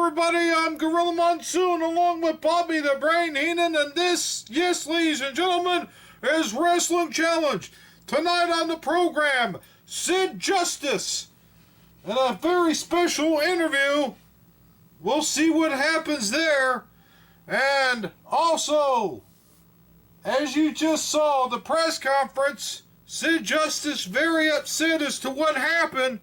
everybody, I'm Gorilla Monsoon along with Bobby the Brain Heenan, and this, yes ladies and gentlemen, is Wrestling Challenge. Tonight on the program, Sid Justice, and a very special interview. We'll see what happens there. And also, as you just saw, the press conference, Sid Justice very upset as to what happened.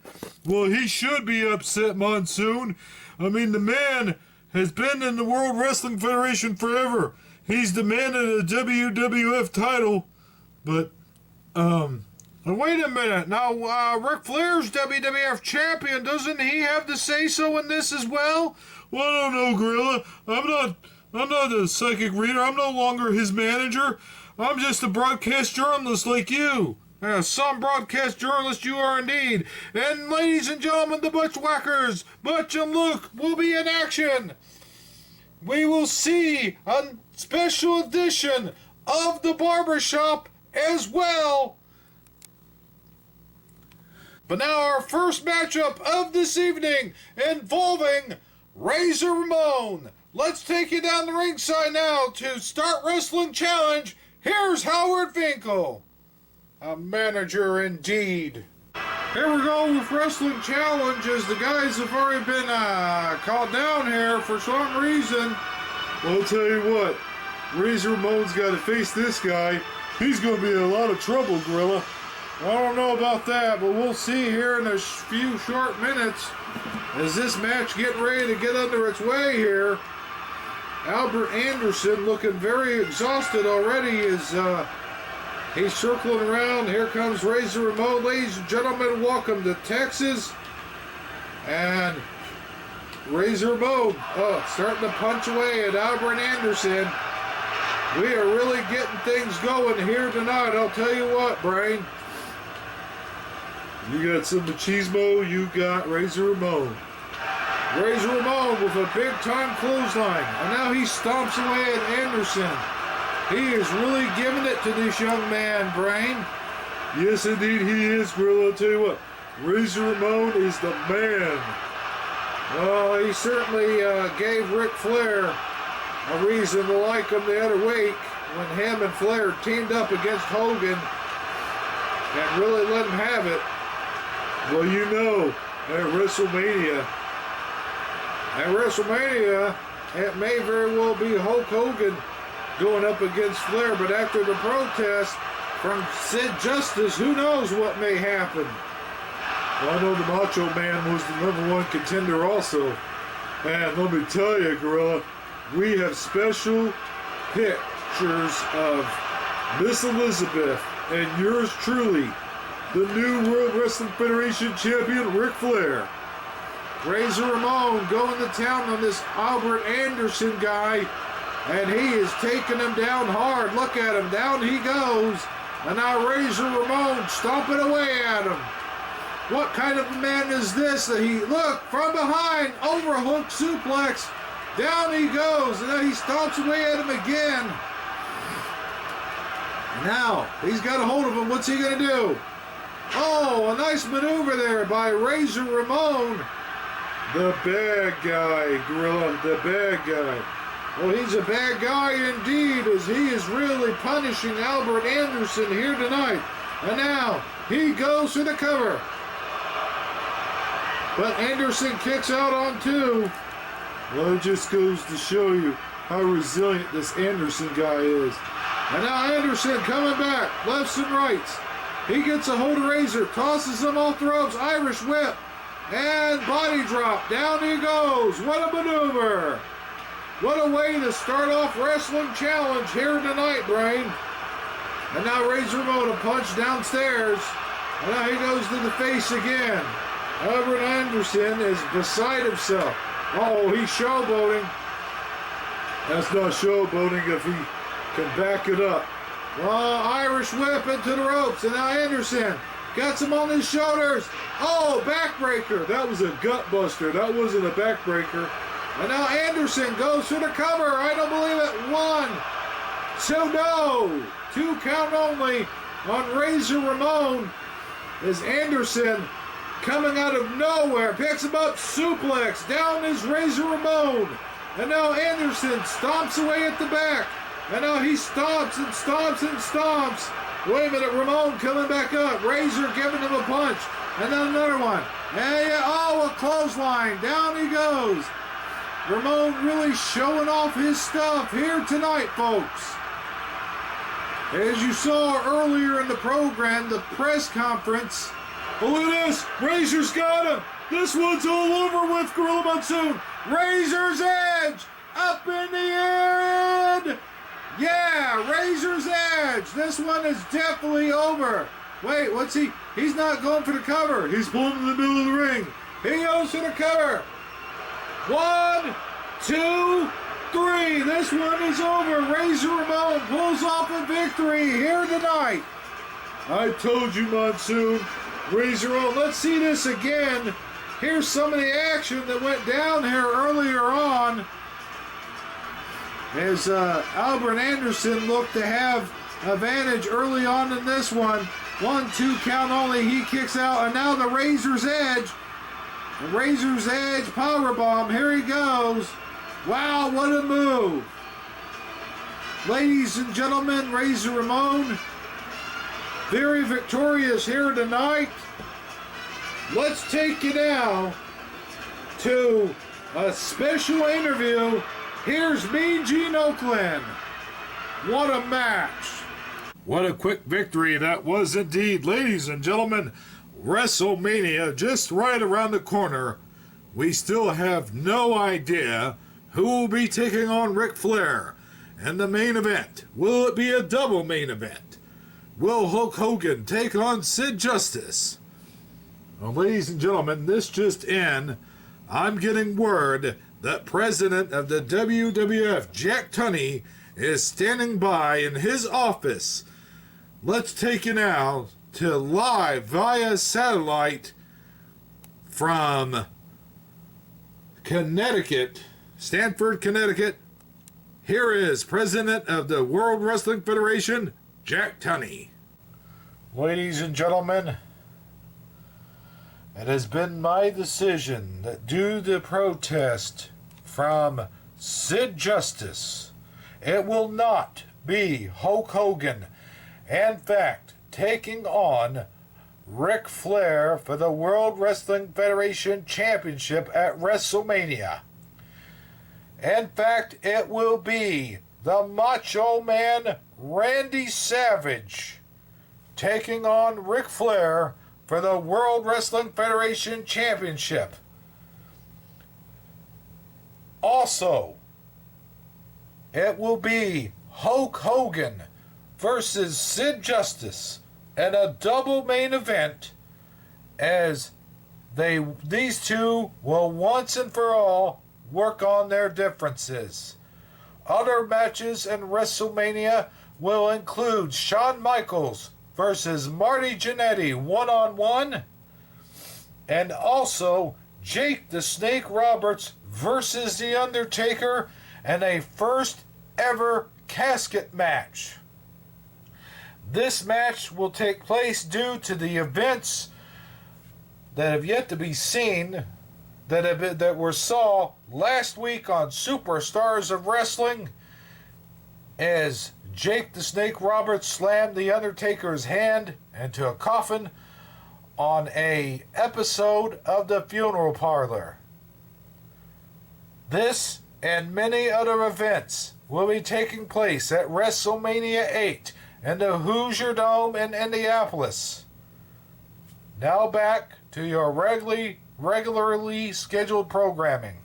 Well, he should be upset, Monsoon. I mean, the man has been in the World Wrestling Federation forever. He's demanded a WWF title. But, wait a minute. Now, Ric Flair's WWF champion. Doesn't he have the say-so in this as well? Well, I don't know, Gorilla. I'm not a psychic reader. I'm no longer his manager. I'm just a broadcast journalist like you. Some broadcast journalist you are indeed. And ladies and gentlemen, the Bushwhackers, Butch and Luke, will be in action. We will see a special edition of the Barbershop as well. But now our first matchup of this evening involving Razor Ramon. Let's take you down the ringside now to start Wrestling Challenge. Here's Howard Finkel. A manager indeed. Here we go with Wrestling Challenge as the guys have already been called down here for some reason. Well, I'll tell you what. Razor Ramon's got to face this guy. He's going to be in a lot of trouble, Gorilla. I don't know about that, but we'll see here in a few short minutes as this match getting ready to get under its way here. Albert Anderson looking very exhausted already as he's circling around. Here comes Razor Ramon. Ladies and gentlemen, welcome to Texas. And Razor Ramon starting to punch away at Albert Anderson. We are really getting things going here tonight. I'll tell you what, Brain. You got some machismo, you got Razor Ramon. Razor Ramon with a big-time clothesline. And now he stomps away at Anderson. He is really giving it to this young man, Brain. Yes, indeed he is, Gorilla. I'll tell you what, Razor Ramon is the man. Well, he certainly gave Ric Flair a reason to like him the other week when him and Flair teamed up against Hogan and really let him have it. Well, you know, at WrestleMania, it may very well be Hulk Hogan going up against Flair, but after the protest from Sid Justice, who knows what may happen. Well, I know the Macho Man was the #1 contender also. And let me tell you, Gorilla, we have special pictures of Miss Elizabeth and yours truly, the new World Wrestling Federation champion, Ric Flair. Razor Ramon going to town on this Albert Anderson guy, and he is taking him down hard. Look at him, down he goes. And now Razor Ramon stomping away at him. What kind of a man is this that he, look, from behind, overhook suplex. Down he goes, and then he stomps away at him again. Now, he's got a hold of him. What's he going to do? Oh, a nice maneuver there by Razor Ramon. The bad guy, Gorilla, the bad guy. Well, he's a bad guy indeed, as he is really punishing Albert Anderson here tonight. And now, he goes for the cover. But Anderson kicks out on 2. Well, it just goes to show you how resilient this Anderson guy is. And now Anderson coming back, lefts and rights. He gets a hold of Razor, tosses him off the ropes, Irish whip, and body drop. Down he goes. What a maneuver. What a way to start off Wrestling Challenge here tonight, Brain. And now Razor Ramon a punch downstairs. And now he goes to the face again. Albert Anderson is beside himself. Oh, he's showboating. That's not showboating if he can back it up. Well, Irish whip into the ropes. And now Anderson gets him on his shoulders. Oh, backbreaker. That was a gut buster. That wasn't a backbreaker. And now Anderson goes for the cover. I don't believe it. 1, 2, no. 2 count only on Razor Ramon as Anderson coming out of nowhere, picks him up, suplex, down is Razor Ramon. And now Anderson stomps away at the back. And now he stomps and stomps and stomps. Wait a minute, Ramon coming back up. Razor giving him a punch. And then another one. And a clothesline. Down he goes. Ramon really showing off his stuff here tonight, folks. As you saw earlier in the program, the press conference. Oh, look at this. Razor's got him. This one's all over with Gorilla Monsoon. Razor's Edge up in the air. Yeah, Razor's Edge. This one is definitely over. Wait, what's he? He's not going for the cover. He's pulling in the middle of the ring. He goes for the cover. 1, 2, 3. This one is over. Razor Ramon pulls off a victory here tonight. I told you, Monsoon. Razor Ramon. Let's see this again. Here's some of the action that went down here earlier on. As Albert Anderson looked to have advantage early on in this one. 1, 2 count only. He kicks out. And now the Razor's Edge. The Razor's Edge powerbomb. Here he goes. Wow, what a move. Ladies and gentlemen, Razor Ramon, very victorious here tonight. Let's take you now to a special interview. Here's Mean Gene Oakland. What a match. What a quick victory that was indeed, ladies and gentlemen. WrestleMania just right around the corner. We still have no idea who will be taking on Ric Flair in the main event. Will it be a double main event? Will Hulk Hogan take on Sid Justice? Well, ladies and gentlemen, this just in. I'm getting word that President of the WWF, Jack Tunney, is standing by in his office. Let's take you now to live via satellite from Connecticut, Stamford, Connecticut. Here is President of the World Wrestling Federation, Jack Tunney. Ladies and gentlemen, it has been my decision that due to protest from Sid Justice, it will not be Hulk Hogan, in fact, taking on Ric Flair for the World Wrestling Federation Championship at WrestleMania. In fact, it will be the Macho Man Randy Savage taking on Ric Flair for the World Wrestling Federation Championship. Also, it will be Hulk Hogan versus Sid Justice in a double main event, as these two will once and for all work on their differences. Other matches in WrestleMania will include Shawn Michaels versus Marty Jannetty one-on-one, and also Jake the Snake Roberts versus The Undertaker in a first ever casket match. This match will take place due to the events that have yet to be seen that were saw last week on Superstars of Wrestling, as Jake the Snake Roberts slammed The Undertaker's hand into a coffin on a episode of The Funeral Parlor. This and many other events will be taking place at WrestleMania 8 in the Hoosier Dome in Indianapolis. Now back to your regularly scheduled programming.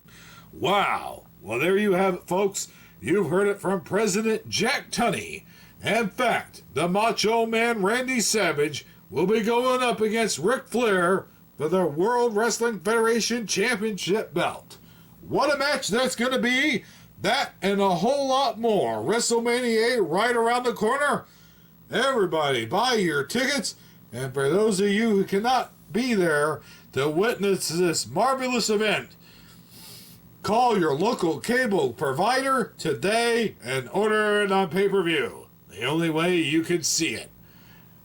Wow. Well, there you have it, folks. You've heard it from President Jack Tunney. In fact, the Macho Man Randy Savage will be going up against Ric Flair for the World Wrestling Federation Championship belt. What a match that's going to be. That and a whole lot more. WrestleMania 8 right around the corner. Everybody, buy your tickets. And for those of you who cannot be there to witness this marvelous event, call your local cable provider today and order it on pay-per-view. The only way you can see it.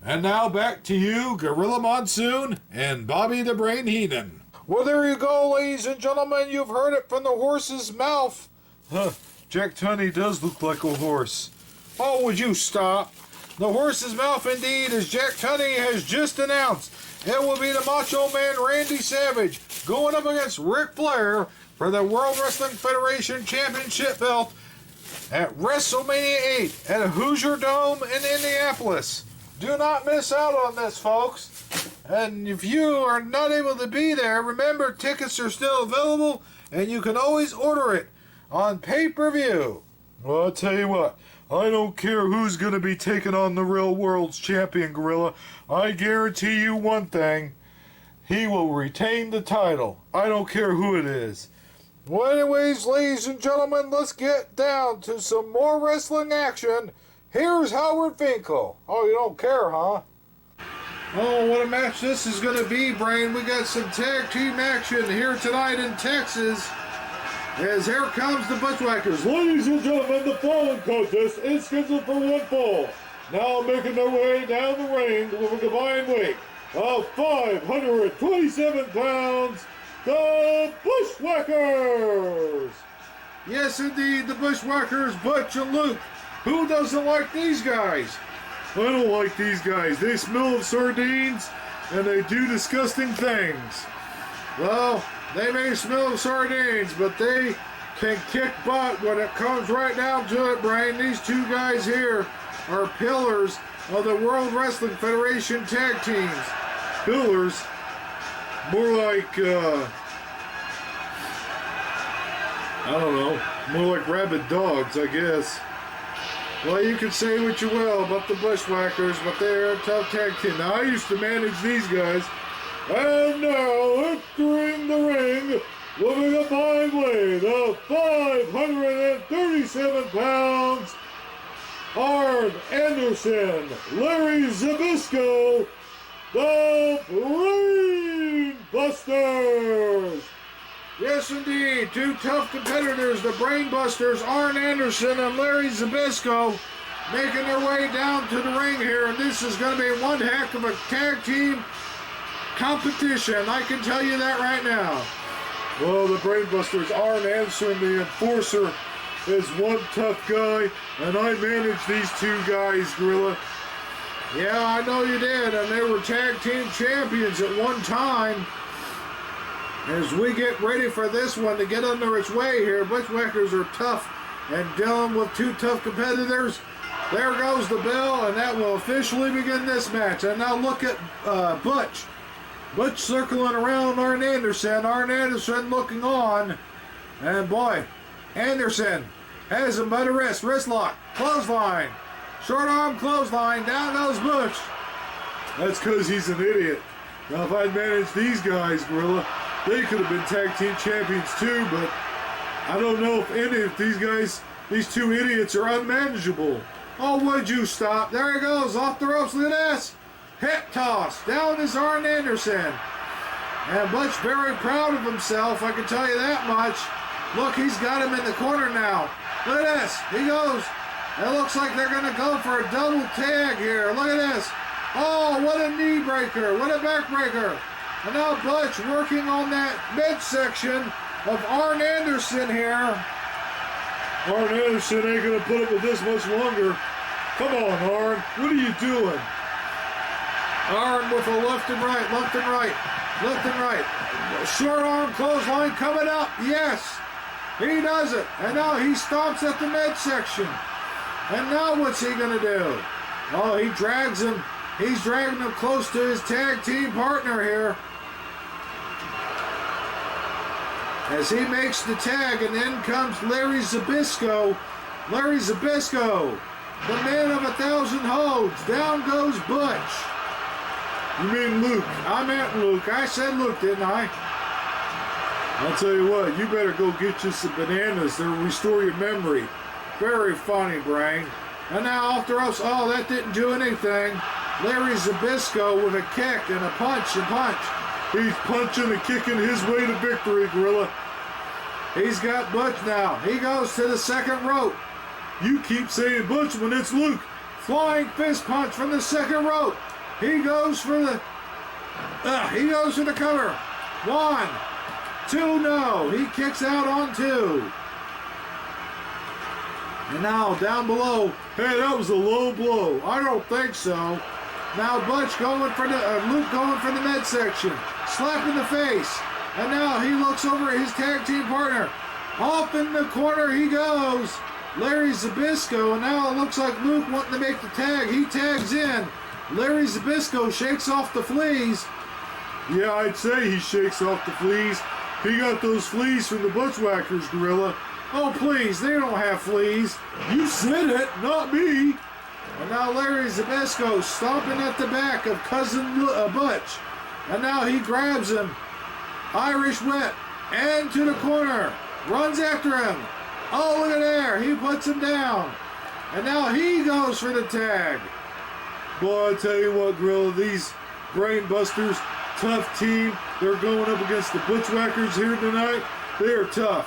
And now back to you, Gorilla Monsoon and Bobby the Brain Heenan. Well, there you go, ladies and gentlemen. You've heard it from the horse's mouth. Jack Tunney does look like a horse. Oh, would you stop? The horse's mouth, indeed, as Jack Tunney has just announced. It will be the Macho Man Randy Savage going up against Ric Flair for the World Wrestling Federation Championship belt at WrestleMania 8 at Hoosier Dome in Indianapolis. Do not miss out on this, folks. And if you are not able to be there, remember tickets are still available and you can always order it on pay-per-view. Well, I'll tell you what, I don't care who's going to be taking on the real world's champion, Gorilla. I guarantee you one thing, he will retain the title. I don't care who it is. Well, anyways, ladies and gentlemen, let's get down to some more wrestling action. Here's Howard Finkel. Oh, you don't care, huh? Oh, what a match this is going to be, Brain. We got some tag team action here tonight in Texas. As here comes the Bushwhackers. Ladies and gentlemen, the following contest is scheduled for one fall. Now making their way down the ring with a combined weight of 527 pounds, the Bushwhackers. Yes, indeed, the Bushwhackers, Butch and Luke. Who doesn't like these guys? I don't like these guys. They smell of sardines, and they do disgusting things. Well, they may smell of sardines, but they can kick butt when it comes right down to it, Brain. These two guys here are pillars of the World Wrestling Federation tag teams. Pillars? More like, I don't know, more like rabid dogs, I guess. Well, you can say what you will about the Bushwhackers, but they're a tough tag team. Now, I used to manage these guys. And now, entering the ring, with a combined weight of 537 pounds, Arn Anderson, Larry Zbyszko, the Brain Busters. Yes, indeed. Two tough competitors, the Brain Busters, Arn Anderson and Larry Zbyszko, making their way down to the ring here. And this is going to be one heck of a tag team competition. I can tell you that right now. Well, the Brain Busters, Arn Anderson, the enforcer, is one tough guy. And I managed these two guys, Gorilla. Yeah, I know you did. And they were tag team champions at one time. As we get ready for this one to get under its way here, Bushwhackers are tough and dealing with two tough competitors. There goes the bell, and that will officially begin this match. And now look at Butch. Butch circling around Arn Anderson. Arn Anderson looking on. And boy, Anderson has him by the wrist. Wrist lock. Clothesline. Short arm clothesline. Down goes Butch. That's because he's an idiot. Now, if I'd managed these guys, Gorilla, they could have been tag team champions too, but I don't know if any of these guys, these two idiots, are unmanageable. Oh, would you stop? There he goes, off the ropes. Look at this. Hip toss. Down is Arn Anderson. And Butch very proud of himself, I can tell you that much. Look, he's got him in the corner now. Look at this. He goes. It looks like they're going to go for a double tag here. Look at this. Oh, what a knee breaker. What a back breaker. And now Butch working on that midsection of Arn Anderson here. Arn Anderson ain't going to put up with this much longer. Come on, Arn. What are you doing? Arn with a left and right, left and right, left and right. Short arm clothesline coming up. Yes, he does it. And now he stops at the midsection. And now what's he going to do? Oh, he drags him. He's dragging him close to his tag team partner here. As he makes the tag, and then comes Larry Zbyszko. Larry Zbyszko, the man of 1,000 holds. Down goes Butch. You mean Luke? I meant Luke. I said Luke, didn't I? I'll tell you what, you better go get you some bananas to restore your memory. Very funny, Brain. And now off the ropes. Oh, that didn't do anything. Larry Zbyszko with a kick and a punch and punch. He's punching and kicking his way to victory, Gorilla. He's got Butch now. He goes to the second rope. You keep saying Butch when it's Luke. Flying fist punch from the second rope. He goes for the cover. 1, 2, no. He kicks out on 2. And now down below, hey, that was a low blow. I don't think so. Now Butch going for the, Luke going for the midsection. Slap in the face. And now he looks over at his tag team partner. Off in the corner he goes. Larry Zbyszko, and now it looks like Luke wanting to make the tag. He tags in. Larry Zbyszko shakes off the fleas. Yeah, I'd say he shakes off the fleas. He got those fleas from the Bushwhackers, Gorilla. Oh, please, they don't have fleas. You said it, not me. And now Larry Zbyszko stomping at the back of Cousin Butch. And now he grabs him. Irish whip. And to the corner. Runs after him. Oh, look at there. He puts him down. And now he goes for the tag. Boy, I tell you what, Gorilla, these Brainbusters, tough team. They're going up against the Bushwhackers here tonight. They're tough.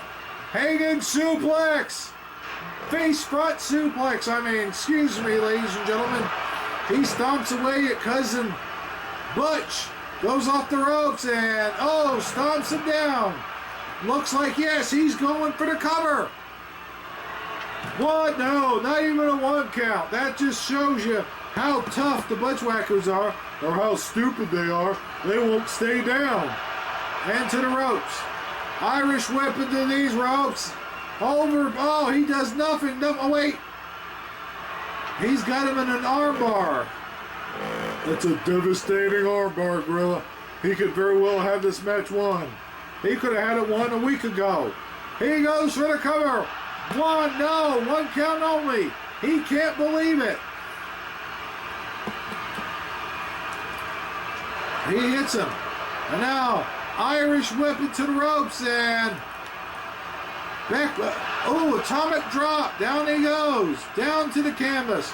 Hanging suplex. Face front suplex. Excuse me, ladies and gentlemen. He stomps away at Cousin Butch. Goes off the ropes and, stomps him down. Looks like, yes, he's going for the cover. What? No, not even a 1 count. That just shows you how tough the Bushwhackers are, or how stupid they are. They won't stay down. And to the ropes. Irish whip into these ropes. Over. Oh, he does nothing. No, oh, wait. He's got him in an armbar. That's a devastating armbar, Gorilla. He could very well have this match won. He could have had it won a week ago. He goes for the cover. 1, no, 1 count only. He can't believe it. He hits him. And now, Irish whip into the ropes and back. Atomic drop. Down he goes. Down to the canvas.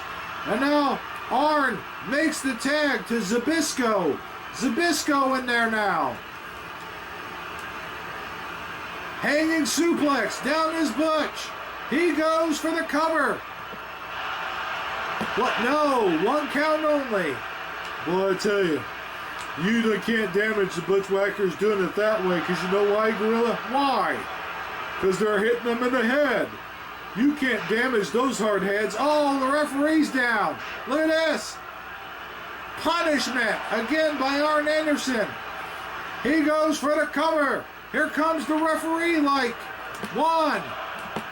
And now Arn makes the tag to Zbyszko. Zbyszko in there now. Hanging suplex. Down is Butch. He goes for the cover. What? No. 1 count only. Boy, I tell you. You can't damage the Bushwhackers doing it that way, because you know why, Gorilla? Why? Because they're hitting them in the head. You can't damage those hard heads. Oh, the referee's down. Look at this. Punishment again by Arn Anderson. He goes for the cover. Here comes the referee like 1,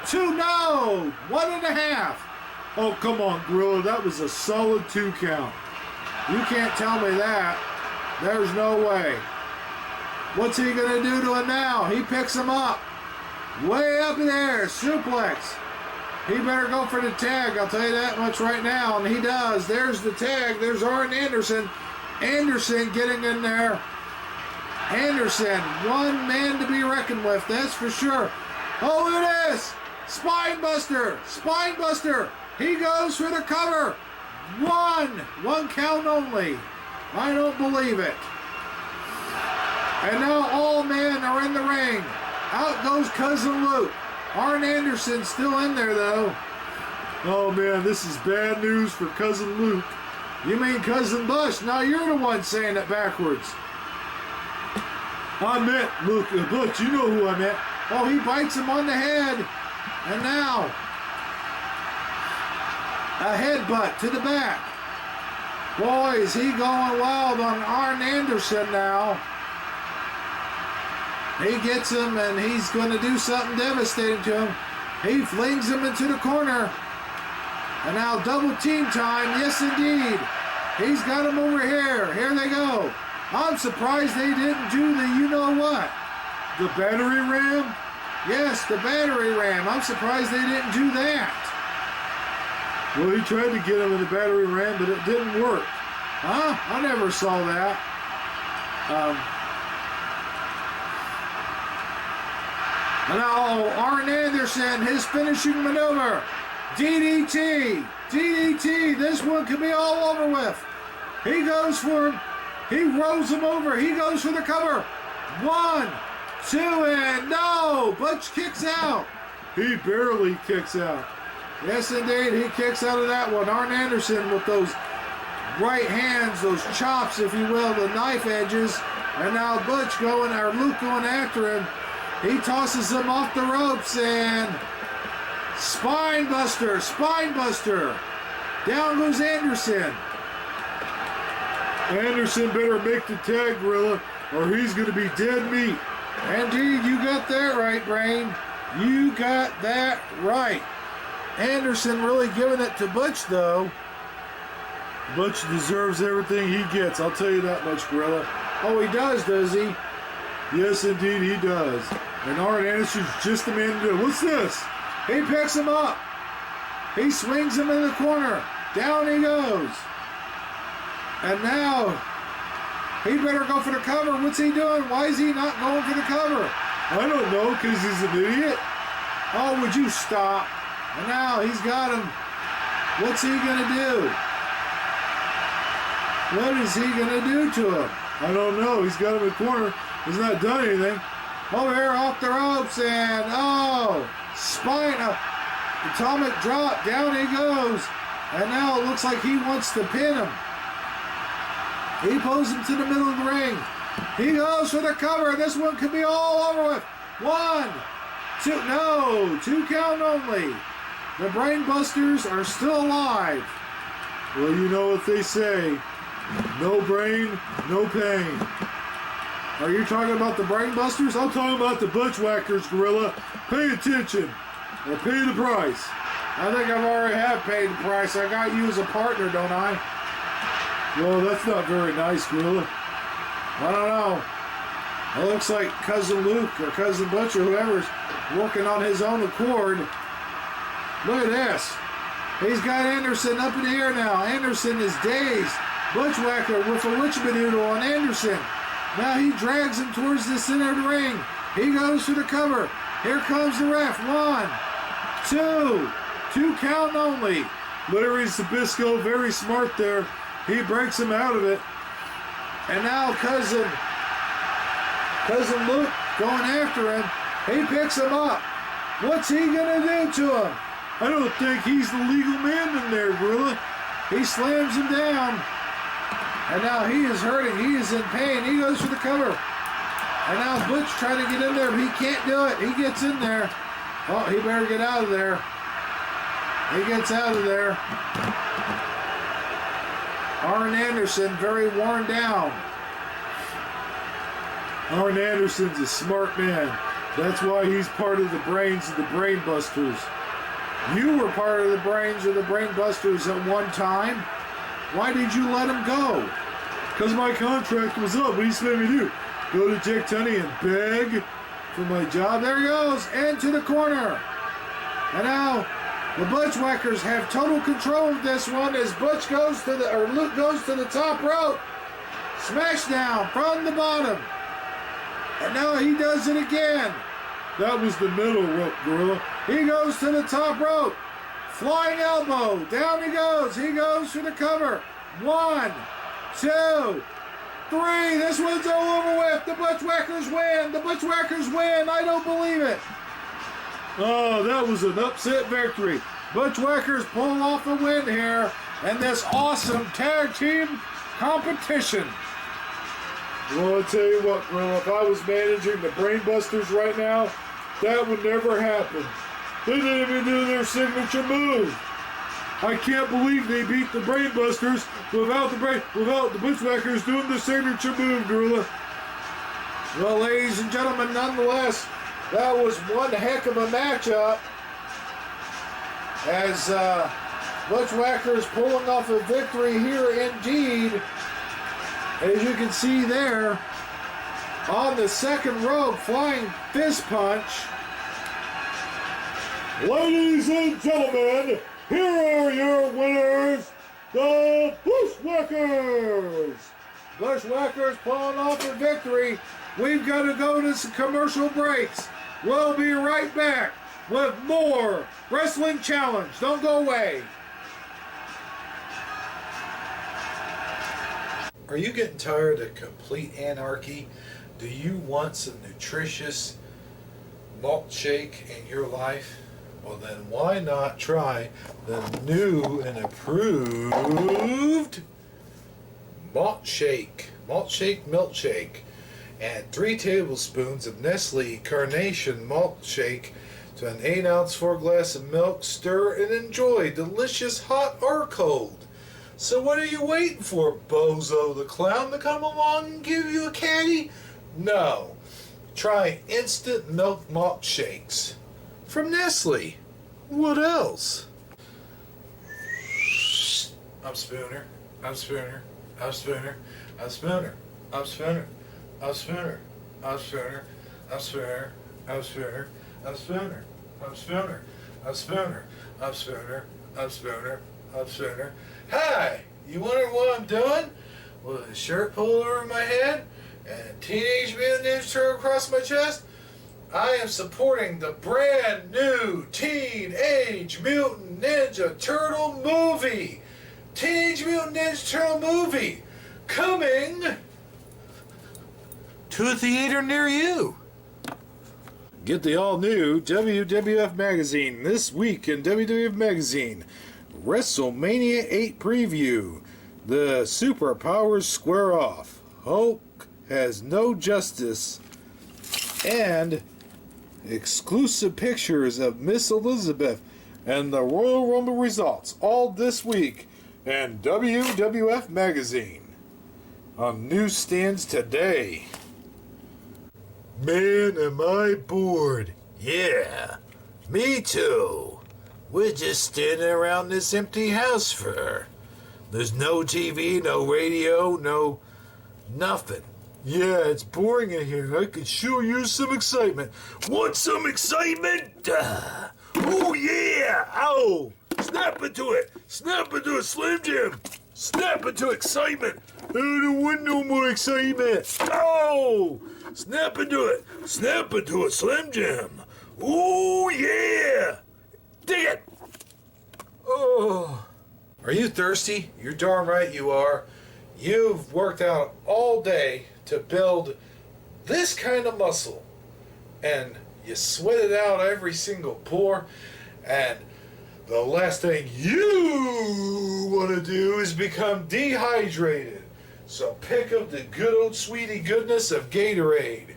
2, no, 1.5. Oh, come on, Gorilla. That was a solid 2 count. You can't tell me that. There's no way. What's he going to do to him now? He picks him up. Way up in there. Suplex. He better go for the tag. I'll tell you that much right now. And he does. There's the tag. There's Arn Anderson. Anderson getting in there. Anderson. One man to be reckoned with. That's for sure. Oh, look at this. Spine buster. Spine buster. He goes for the cover. 1 count only. I don't believe it. And now all men are in the ring. Out goes Cousin Luke. Arn Anderson still in there, though. Oh, man, this is bad news for Cousin Luke. You mean Cousin Bush? Now you're the one saying it backwards. I meant Luke Butch. You know who I meant. Oh, he bites him on the head. And now, a headbutt to the back. Boy, is he going wild on Arn Anderson now. He gets him, and he's going to do something devastating to him. He flings him into the corner. And now double team time. Yes, indeed. He's got him over here. Here they go. I'm surprised they didn't do the you-know-what. The battery ram? Yes, the battery ram. I'm surprised they didn't do that. Well, he tried to get him in the battery ram, but it didn't work. Huh? I never saw that. Now, Arn Anderson, his finishing maneuver. DDT. DDT. This one could be all over with. He goes for him. He rolls him over. He goes for the cover. 1, 2, and no. Butch kicks out. He barely kicks out. Yes, indeed. He kicks out of that one. Arn Anderson with those right hands, those chops, if you will, the knife edges. And now Luke going after him. He tosses him off the ropes and spine buster. Down goes Anderson. Anderson better make the tag, Gorilla, or he's going to be dead meat. Indeed, you got that right, Brain. You got that right. Anderson really giving it to Butch, though. Butch deserves everything he gets. I'll tell you that much, Gorilla. Oh, he does he? Yes, indeed, he does. And Arn Anderson's just the man to do it. What's this? He picks him up. He swings him in the corner. Down he goes. And now, he better go for the cover. What's he doing? Why is he not going for the cover? I don't know, because he's an idiot. Oh, would you stop? And now he's got him. What's he going to do? What is he going to do to him? I don't know. He's got him in the corner. He's not done anything. Over here off the ropes and, spine up. Atomic drop. Down he goes. And now it looks like he wants to pin him. He pulls him to the middle of the ring. He goes for the cover. This one could be all over with. 1, 2, no, 2 count only. The Brainbusters are still alive. Well, you know what they say. No brain, no pain. Are you talking about the Brainbusters? I'm talking about the Bushwhackers, Gorilla. Pay attention, or pay the price. I think I've already have paid the price. I got you as a partner, don't I? Well, that's not very nice, Gorilla. I don't know. It looks like Cousin Luke or Cousin Butch or whoever's working on his own accord. Look at this. He's got Anderson up in the air now. Anderson is dazed. Bushwhacker with a witch-a-doodle on Anderson. Now he drags him towards the center of the ring. He goes for the cover. Here comes the ref. 1, 2. 2 count only. Larry Zbyszko, very smart there. He breaks him out of it. And now Cousin Luke going after him. He picks him up. What's he going to do to him? I don't think he's the legal man in there, Gorilla. He slams him down. And now he is hurting. He is in pain. He goes for the cover. And now Butch trying to get in there, but he can't do it. He gets in there. Oh, he better get out of there. He gets out of there. Arn Anderson very worn down. Arn Anderson's a smart man. That's why he's part of the brains of the Brainbusters. You were part of the brains of the Brainbusters at one time. Why did you let him go? Because my contract was up. What do you expect me to do? Go to Jake Tunney and beg for my job? There he goes. Into the corner. And now the Bushwhackers have total control of this one as Luke goes to the top rope. Smash down from the bottom. And now he does it again. That was the middle rope, Gorilla. He goes to the top rope. Flying elbow. Down he goes. He goes for the cover. 1, 2, 3. This one's all over with. The Bushwhackers win. The Bushwhackers win. I don't believe it. Oh, that was an upset victory. Bushwhackers pull off a win here in this awesome tag team competition. Well, I'll tell you what, Gorilla, if I was managing the Brainbusters right now, that would never happen. They didn't even do their signature move. I can't believe they beat the Brainbusters without the Bushwhackers doing the signature move, Gorilla. Well, ladies and gentlemen, nonetheless, that was one heck of a matchup. As Bushwhackers pulling off a victory here indeed. As you can see there, on the second rope, flying fist punch. Ladies and gentlemen, here are your winners, the Bushwhackers. Bushwhackers pulling off a victory. We've got to go to some commercial breaks. We'll be right back with more Wrestling Challenge. Don't go away. Are you getting tired of complete anarchy? Do you want some nutritious malt shake in your life? Well, then why not try the new and approved malt shake, milkshake, and 3 tablespoons of Nestle Carnation malt shake to an 8-ounce 4-glass of milk. Stir and enjoy, delicious hot or cold. So what are you waiting for, Bozo the Clown, to come along and give you a caddy? No. Try instant milk malt shakes from Nestle. What else? I'm Spooner. I'm Spooner. I'm Spooner. I'm Spooner. I'm Spooner. I'm Spooner. I'm Spooner. I'm Spooner. I'm Spooner. I'm Spooner. I'm Spooner. I'm Spooner. I'm Spooner. I'm Spooner. I'm Spooner. Hi! You wondering what I'm doing? With a shirt pulled over my head and a Teenage Mutant Ninja Turtle across my chest? I am supporting the brand new Teenage Mutant Ninja Turtle movie. Teenage Mutant Ninja Turtle movie coming to a theater near you. Get the all-new WWF Magazine this week in WWF Magazine. WrestleMania 8 preview. The superpowers square off. Hulk has no justice. And exclusive pictures of Miss Elizabeth and the Royal Rumble results. All this week in WWF Magazine. On newsstands today. Man, am I bored. Yeah, me too. We're just standing around this empty house for. There's no TV, no radio, no nothing. Yeah, it's boring in here. I could sure use some excitement. Want some excitement? Oh yeah! Ow! Snap into it! Snap into it, Slim Jim! Snap into excitement! I don't want no more excitement! Oh! Snap into it! Snap into it, Slim Jim! Oh yeah! Dig it! Oh! Are you thirsty? You're darn right you are. You've worked out all day to build this kind of muscle, and you sweat it out every single pore, and the last thing you want to do is become dehydrated. So pick up the good old sweetie goodness of Gatorade.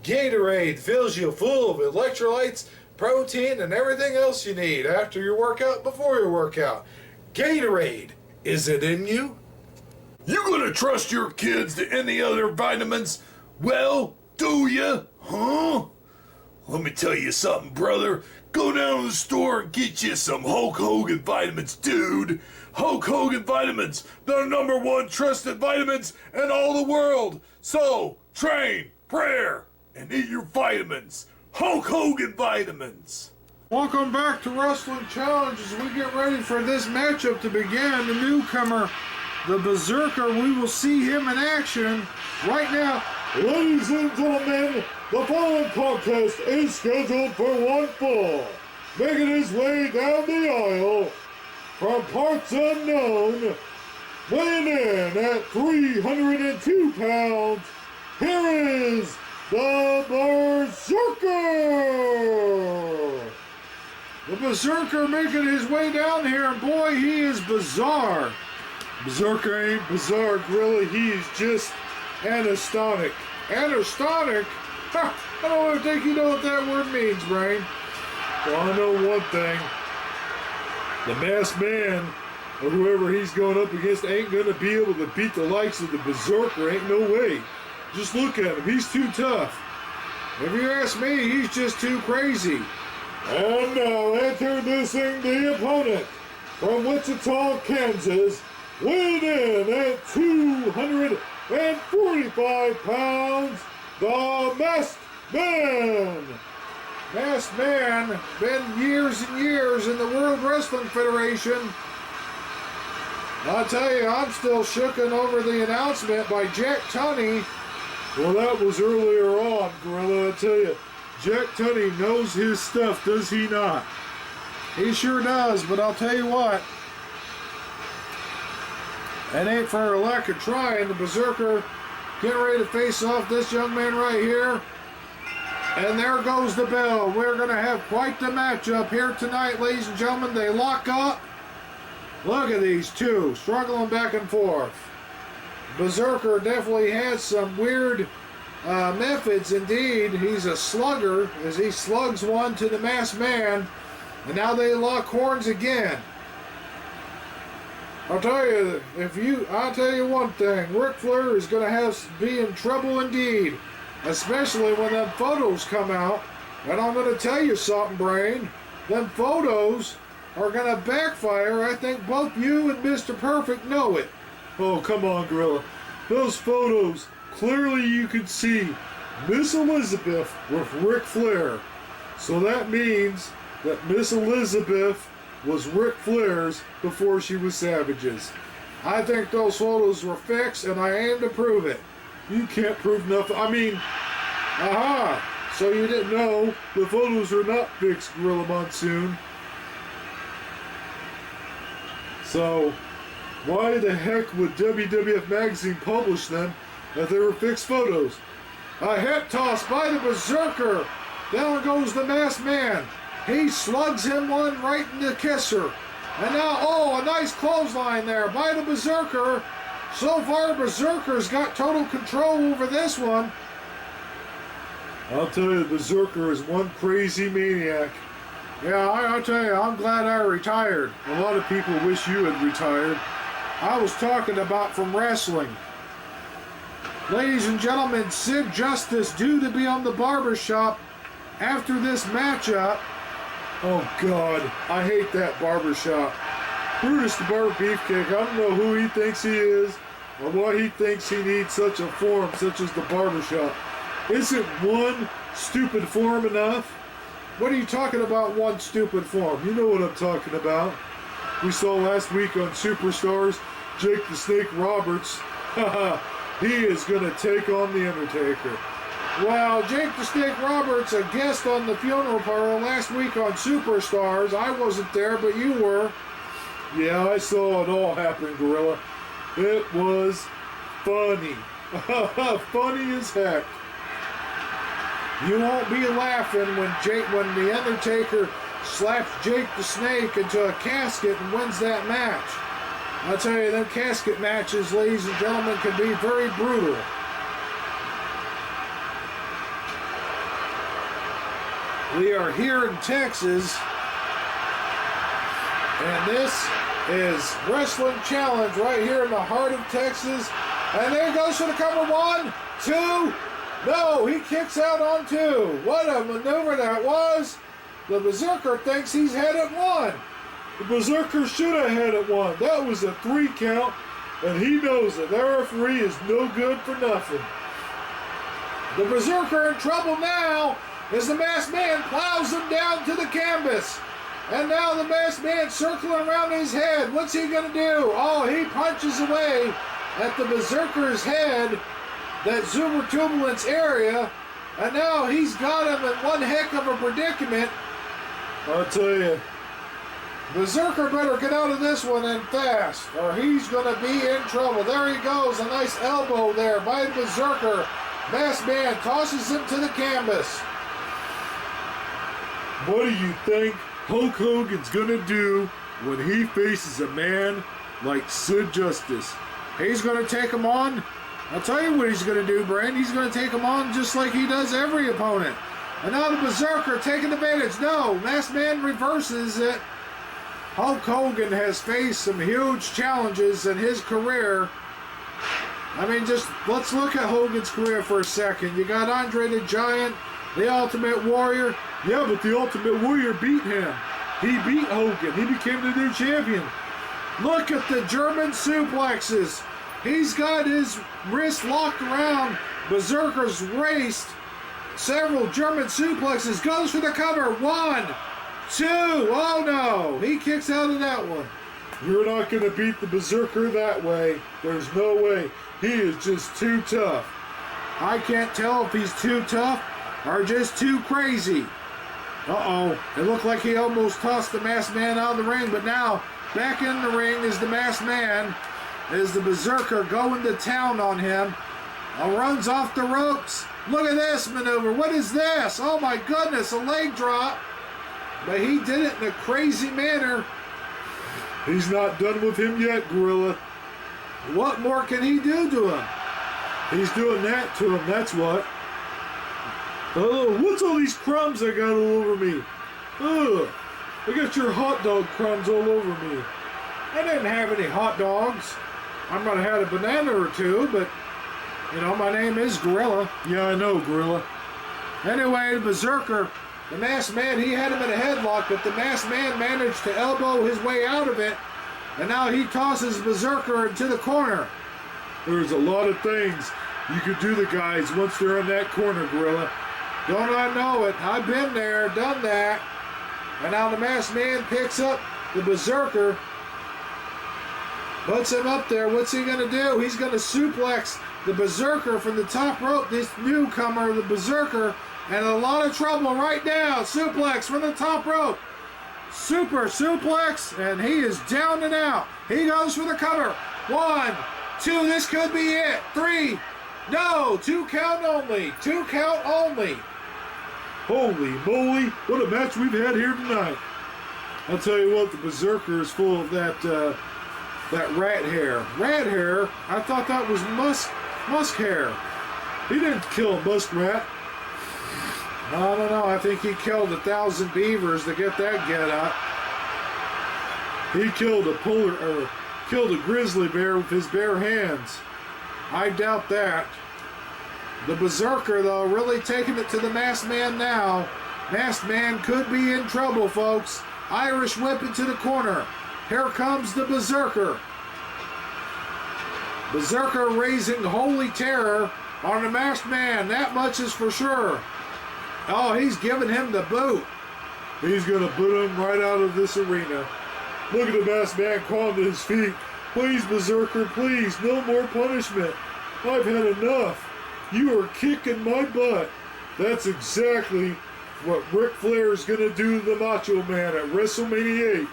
Gatorade fills you full of electrolytes, protein, and everything else you need after your workout, before your workout. Gatorade, is it in you? You gonna trust your kids to any other vitamins? Well, do ya? Huh? Let me tell you something, brother. Go down to the store and get you some Hulk Hogan vitamins, dude. Hulk Hogan vitamins, the #1 trusted vitamins in all the world. So, train, prayer, and eat your vitamins. Hulk Hogan vitamins. Welcome back to Wrestling Challenge as we get ready for this matchup to begin. The newcomer, the Berserker, we will see him in action right now. Ladies and gentlemen, the following contest is scheduled for one fall. Making his way down the aisle from parts unknown, weighing in at 302 pounds, here is the Berserker! The Berserker making his way down here, and boy, he is bizarre. Berserker ain't bizarre, really. He is just anastonic. Anastonic? Ha! I don't think you know what that word means, Brain. Well, I know one thing. The masked man, or whoever he's going up against, ain't going to be able to beat the likes of the Berserker. Ain't no way. Just look at him. He's too tough. If you ask me, he's just too crazy. And now introducing the opponent from Wichita, Kansas, weighing in at 245 pounds, the Masked Man. Masked Man, been years and years in the World Wrestling Federation. I'll tell you, I'm still shooken over the announcement by Jack Tunney. Well, that was earlier on, Gorilla. I tell you, Jack Tunney knows his stuff, does he not? He sure does, but I'll tell you what. It ain't for a lack of trying. The Berserker getting ready to face off this young man right here. And there goes the bell. We're going to have quite the matchup here tonight, ladies and gentlemen. They lock up. Look at these two struggling back and forth. Berserker definitely has some weird methods indeed. He's a slugger as he slugs one to the Masked Man, and now they lock horns again. I'll tell you one thing, Ric Flair is going to be in trouble indeed, especially when them photos come out. And I'm going to tell you something, Brain. Them photos are going to backfire. I think both you and Mr. Perfect know it. Oh, come on, Gorilla. Those photos, clearly you could see Miss Elizabeth with Ric Flair. So that means that Miss Elizabeth was Ric Flair's before she was Savage's. I think those photos were fixed, and I aim to prove it. You can't prove nothing. I mean, aha! So you didn't know the photos are not fixed, Gorilla Monsoon. So, why the heck would WWF Magazine publish them if they were fixed photos? A hip toss by the Berserker. Down goes the Masked Man. He slugs him one right in the kisser. And now, oh, a nice clothesline there by the Berserker. So far, Berserker's got total control over this one. I'll tell you, Berserker is one crazy maniac. Yeah, I'll tell you, I'm glad I retired. A lot of people wish you had retired. I was talking about from wrestling. Ladies and gentlemen, Sid Justice due to be on the barbershop after this matchup. Oh God, I hate that barbershop. Brutus the Barber Beefcake, I don't know who he thinks he is or why he thinks he needs such a forum such as the barbershop. Isn't one stupid forum enough? What are you talking about, one stupid forum? You know what I'm talking about. We saw last week on Superstars, Jake the Snake Roberts. He is going to take on The Undertaker. Well, Jake the Snake Roberts, a guest on the funeral parlor last week on Superstars. I wasn't there, but you were. Yeah, I saw it all happen, Gorilla. It was funny. Funny as heck. You won't be laughing when The Undertaker slaps Jake the Snake into a casket and wins that match. I'll tell you, them casket matches, ladies and gentlemen, can be very brutal. We are here in Texas, and this is Wrestling Challenge right here in the heart of Texas. And there he goes for the cover. 1, 2. No, he kicks out on 2. What a maneuver that was. The Berserker thinks he's had it 1. The Berserker should have had it 1. That was a 3 count, and he knows it. That referee is no good for nothing. The Berserker in trouble now as the Masked Man plows him down to the canvas. And now the Masked Man circling around his head. What's he going to do? Oh, he punches away at the Berserker's head, that Zoomer Turbulence area, and now he's got him in one heck of a predicament. I'll tell you, Berserker better get out of this one and fast, or he's going to be in trouble. There he goes, a nice elbow there by Berserker. Masked Man tosses him to the canvas. What do you think Hulk Hogan's going to do when he faces a man like Sid Justice? He's going to take him on. I'll tell you what he's going to do, Brand. He's going to take him on just like he does every opponent. And now the Berserker taking advantage. No, Masked Man reverses it. Hulk Hogan has faced some huge challenges in his career. I mean, just let's look at Hogan's career for a second. You got Andre the Giant, the Ultimate Warrior. Yeah, but the Ultimate Warrior beat him. He beat Hogan. He became the new champion. Look at the German suplexes. He's got his wrist locked around Berserker's waist. Several German suplexes. Goes for the cover. 1, 2. Oh no. He kicks out of that one. You're not going to beat the Berserker that way. There's no way. He is just too tough. I can't tell if he's too tough or just too crazy. Uh-oh. It looked like he almost tossed the Masked Man out of the ring, but now back in the ring is the Masked Man. Is the Berserker going to town on him. Runs off the ropes. Look at this maneuver. What is this? Oh my goodness, a leg drop. But he did it in a crazy manner. He's not done with him yet, Gorilla. What more can he do to him? He's doing that to him, that's what. Oh, what's all these crumbs I got all over me? Ugh, I got your hot dog crumbs all over me. I didn't have any hot dogs. I might have had a banana or two, but, you know, my name is Gorilla. Yeah, I know, Gorilla. Anyway, the Berserker, the Masked Man, he had him in a headlock, but the Masked Man managed to elbow his way out of it, and now he tosses Berserker into the corner. There's a lot of things you could do to guys once they're in that corner, Gorilla. Don't I know it? I've been there, done that. And now the Masked Man picks up the Berserker, puts him up there. What's he going to do? He's going to suplex the Berserker from the top rope. This newcomer, the Berserker, and a lot of trouble right now. Suplex from the top rope. Super suplex, and he is down and out. He goes for the cover. 1, 2, this could be it. 3, no, 2 count only. 2 count only. Holy moly, what a match we've had here tonight. I'll tell you what, the Berserker is full of that rat hair. Rat hair? I thought that was musk hair. He didn't kill a muskrat. No, I think he killed 1,000 beavers to get that get up. He killed a grizzly bear with his bare hands. I doubt that. The Berserker, though, really taking it to the Masked Man now. Masked Man could be in trouble, folks. Irish whip into the corner. Here comes the Berserker. Berserker raising holy terror on the Masked Man. That much is for sure. Oh, he's giving him the boot. He's going to boot him right out of this arena. Look at the Masked Man crawling to his feet. Please, Berserker, please, no more punishment. I've had enough. You are kicking my butt. That's exactly what Ric Flair is going to do to the Macho Man at WrestleMania 8.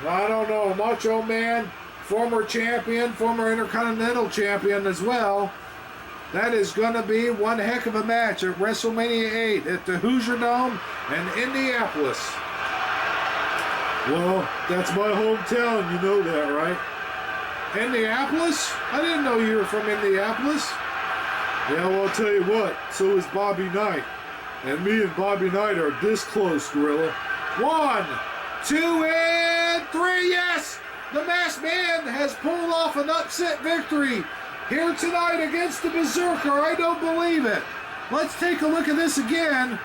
I don't know, Macho Man, former champion, former Intercontinental champion as well. That is going to be one heck of a match at WrestleMania 8 at the Hoosier Dome in Indianapolis. Well, that's my hometown, you know that, right? Indianapolis? I didn't know you were from Indianapolis. Yeah, well, I'll tell you what, so is Bobby Knight. And me and Bobby Knight are this close, Gorilla. 1, 2, and 3, yes! The Masked Man has pulled off an upset victory here tonight against the Berserker. I don't believe it. Let's take a look at this again.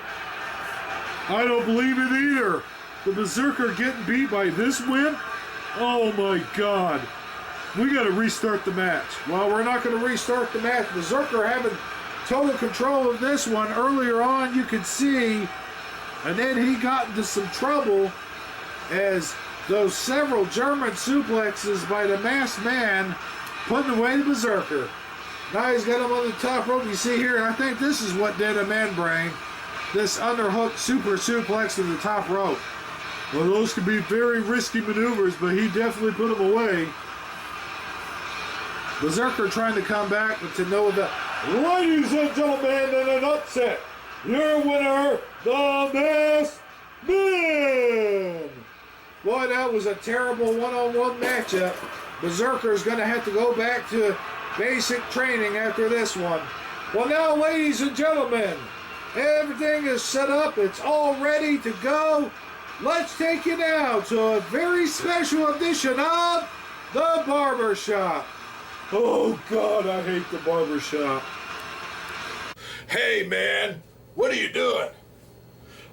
I don't believe it either. The Berserker getting beat by this wimp? Oh my God. We got to restart the match. Well, we're not going to restart the match. Berserker having total control of this one. Earlier on, you could see, and then he got into some trouble as those several German suplexes by the Masked Man putting away the Berserker. Now he's got him on the top rope. You see here, I think this is what did him in, Brain. This underhook super suplex to the top rope. Well, those could be very risky maneuvers, but he definitely put them away. Berserker trying to come back, but to no avail. Ladies and gentlemen, in an upset, your winner, the Masked Man. Boy, that was a terrible one-on-one matchup. Berserker's going to have to go back to basic training after this one. Well, now, ladies and gentlemen, everything is set up. It's all ready to go. Let's take you now to a very special edition of The Barbershop. Oh, God, I hate the barbershop. Hey, man, what are you doing?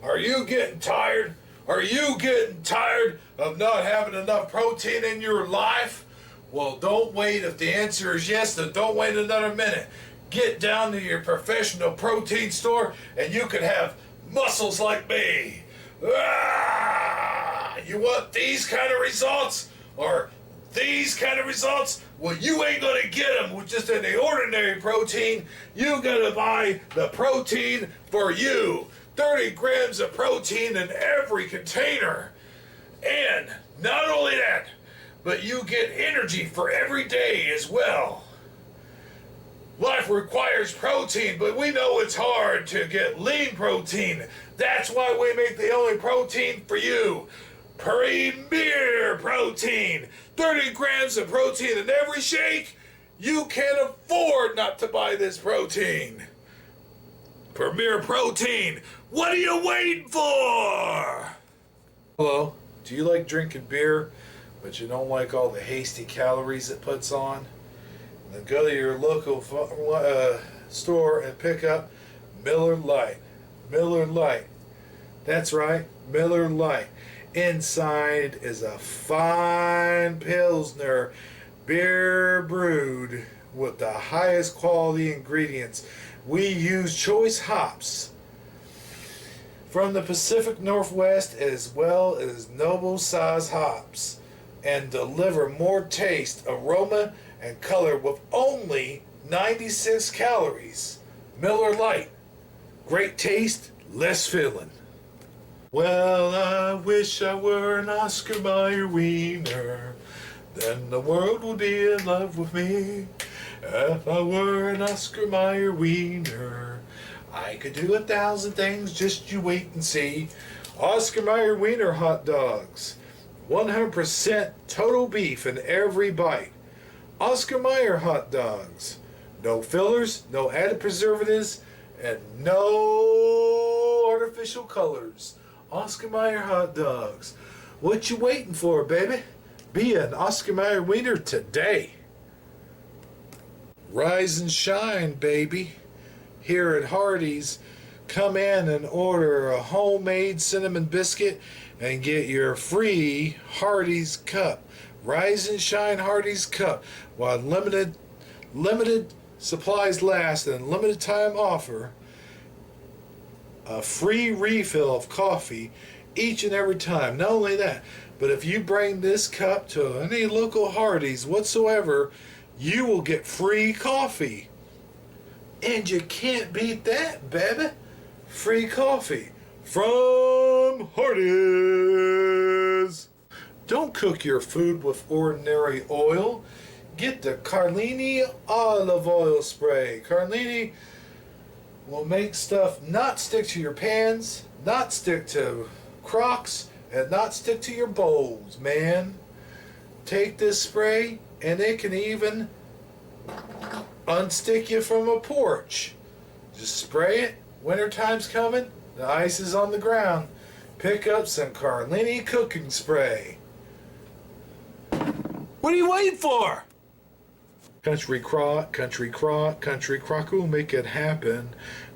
Are you getting tired? Are you getting tired of not having enough protein in your life? Well, don't wait. If the answer is yes, then don't wait another minute. Get down to your professional protein store and you can have muscles like me. Ah! You want these kind of results? Or these kind of results? Well, you ain't gonna get them with just any ordinary protein. You gotta buy the protein for you. 30 grams of protein in every container. And not only that, but you get energy for every day as well. Life requires protein, but we know it's hard to get lean protein. That's why we make the only protein for you. Premier Protein. 30 grams of protein in every shake. You can't afford not to buy this protein. Premier Protein. What are you waiting for? Hello. Do you like drinking beer, but you don't like all the hasty calories it puts on? Then go to your local store and pick up Miller Lite. Miller Lite. That's right, Miller Lite. Inside is a fine Pilsner beer brewed with the highest quality ingredients. We use choice hops from the Pacific Northwest as well as noble size hops and deliver more taste, aroma, and color with only 96 calories. Miller Lite. Great taste, less filling. Well, I wish I were an Oscar Mayer wiener. Then the world would be in love with me. If I were an Oscar Mayer wiener, I could do 1,000 things, just you wait and see. Oscar Mayer wiener hot dogs. 100% total beef in every bite. Oscar Mayer hot dogs. No fillers, no added preservatives, and no artificial colors. Oscar Mayer hot dogs. What you waiting for, baby? Be an Oscar Mayer wiener today. Rise and shine, baby. Here at Hardee's, come in and order a homemade cinnamon biscuit and get your free Hardee's cup. Rise and shine Hardee's cup while limited supplies last and limited time offer. A free refill of coffee each and every time. Not only that, but if you bring this cup to any local Hardee's whatsoever, you will get free coffee. And you can't beat that, baby. Free coffee from Hardee's. Don't cook your food with ordinary oil. Get the Carlini olive oil spray. Carlini will make stuff not stick to your pans, not stick to crocks, and not stick to your bowls, man. Take this spray and it can even unstick you from a porch. Just spray it. Wintertime's coming. The ice is on the ground. Pick up some Carlini cooking spray. What are you waiting for? Country crock will make it happen.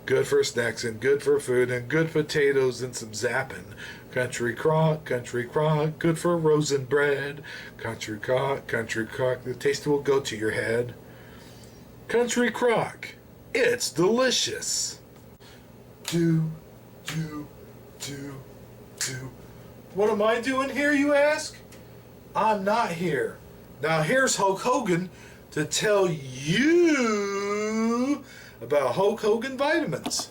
Good for snacks and good for food and good potatoes and some zapping. Country crock, good for rosin bread. Country crock, the taste will go to your head. Country crock, it's delicious. Do. What am I doing here, you ask? I'm not here. Now here's Hulk Hogan to tell you about Hulk Hogan vitamins.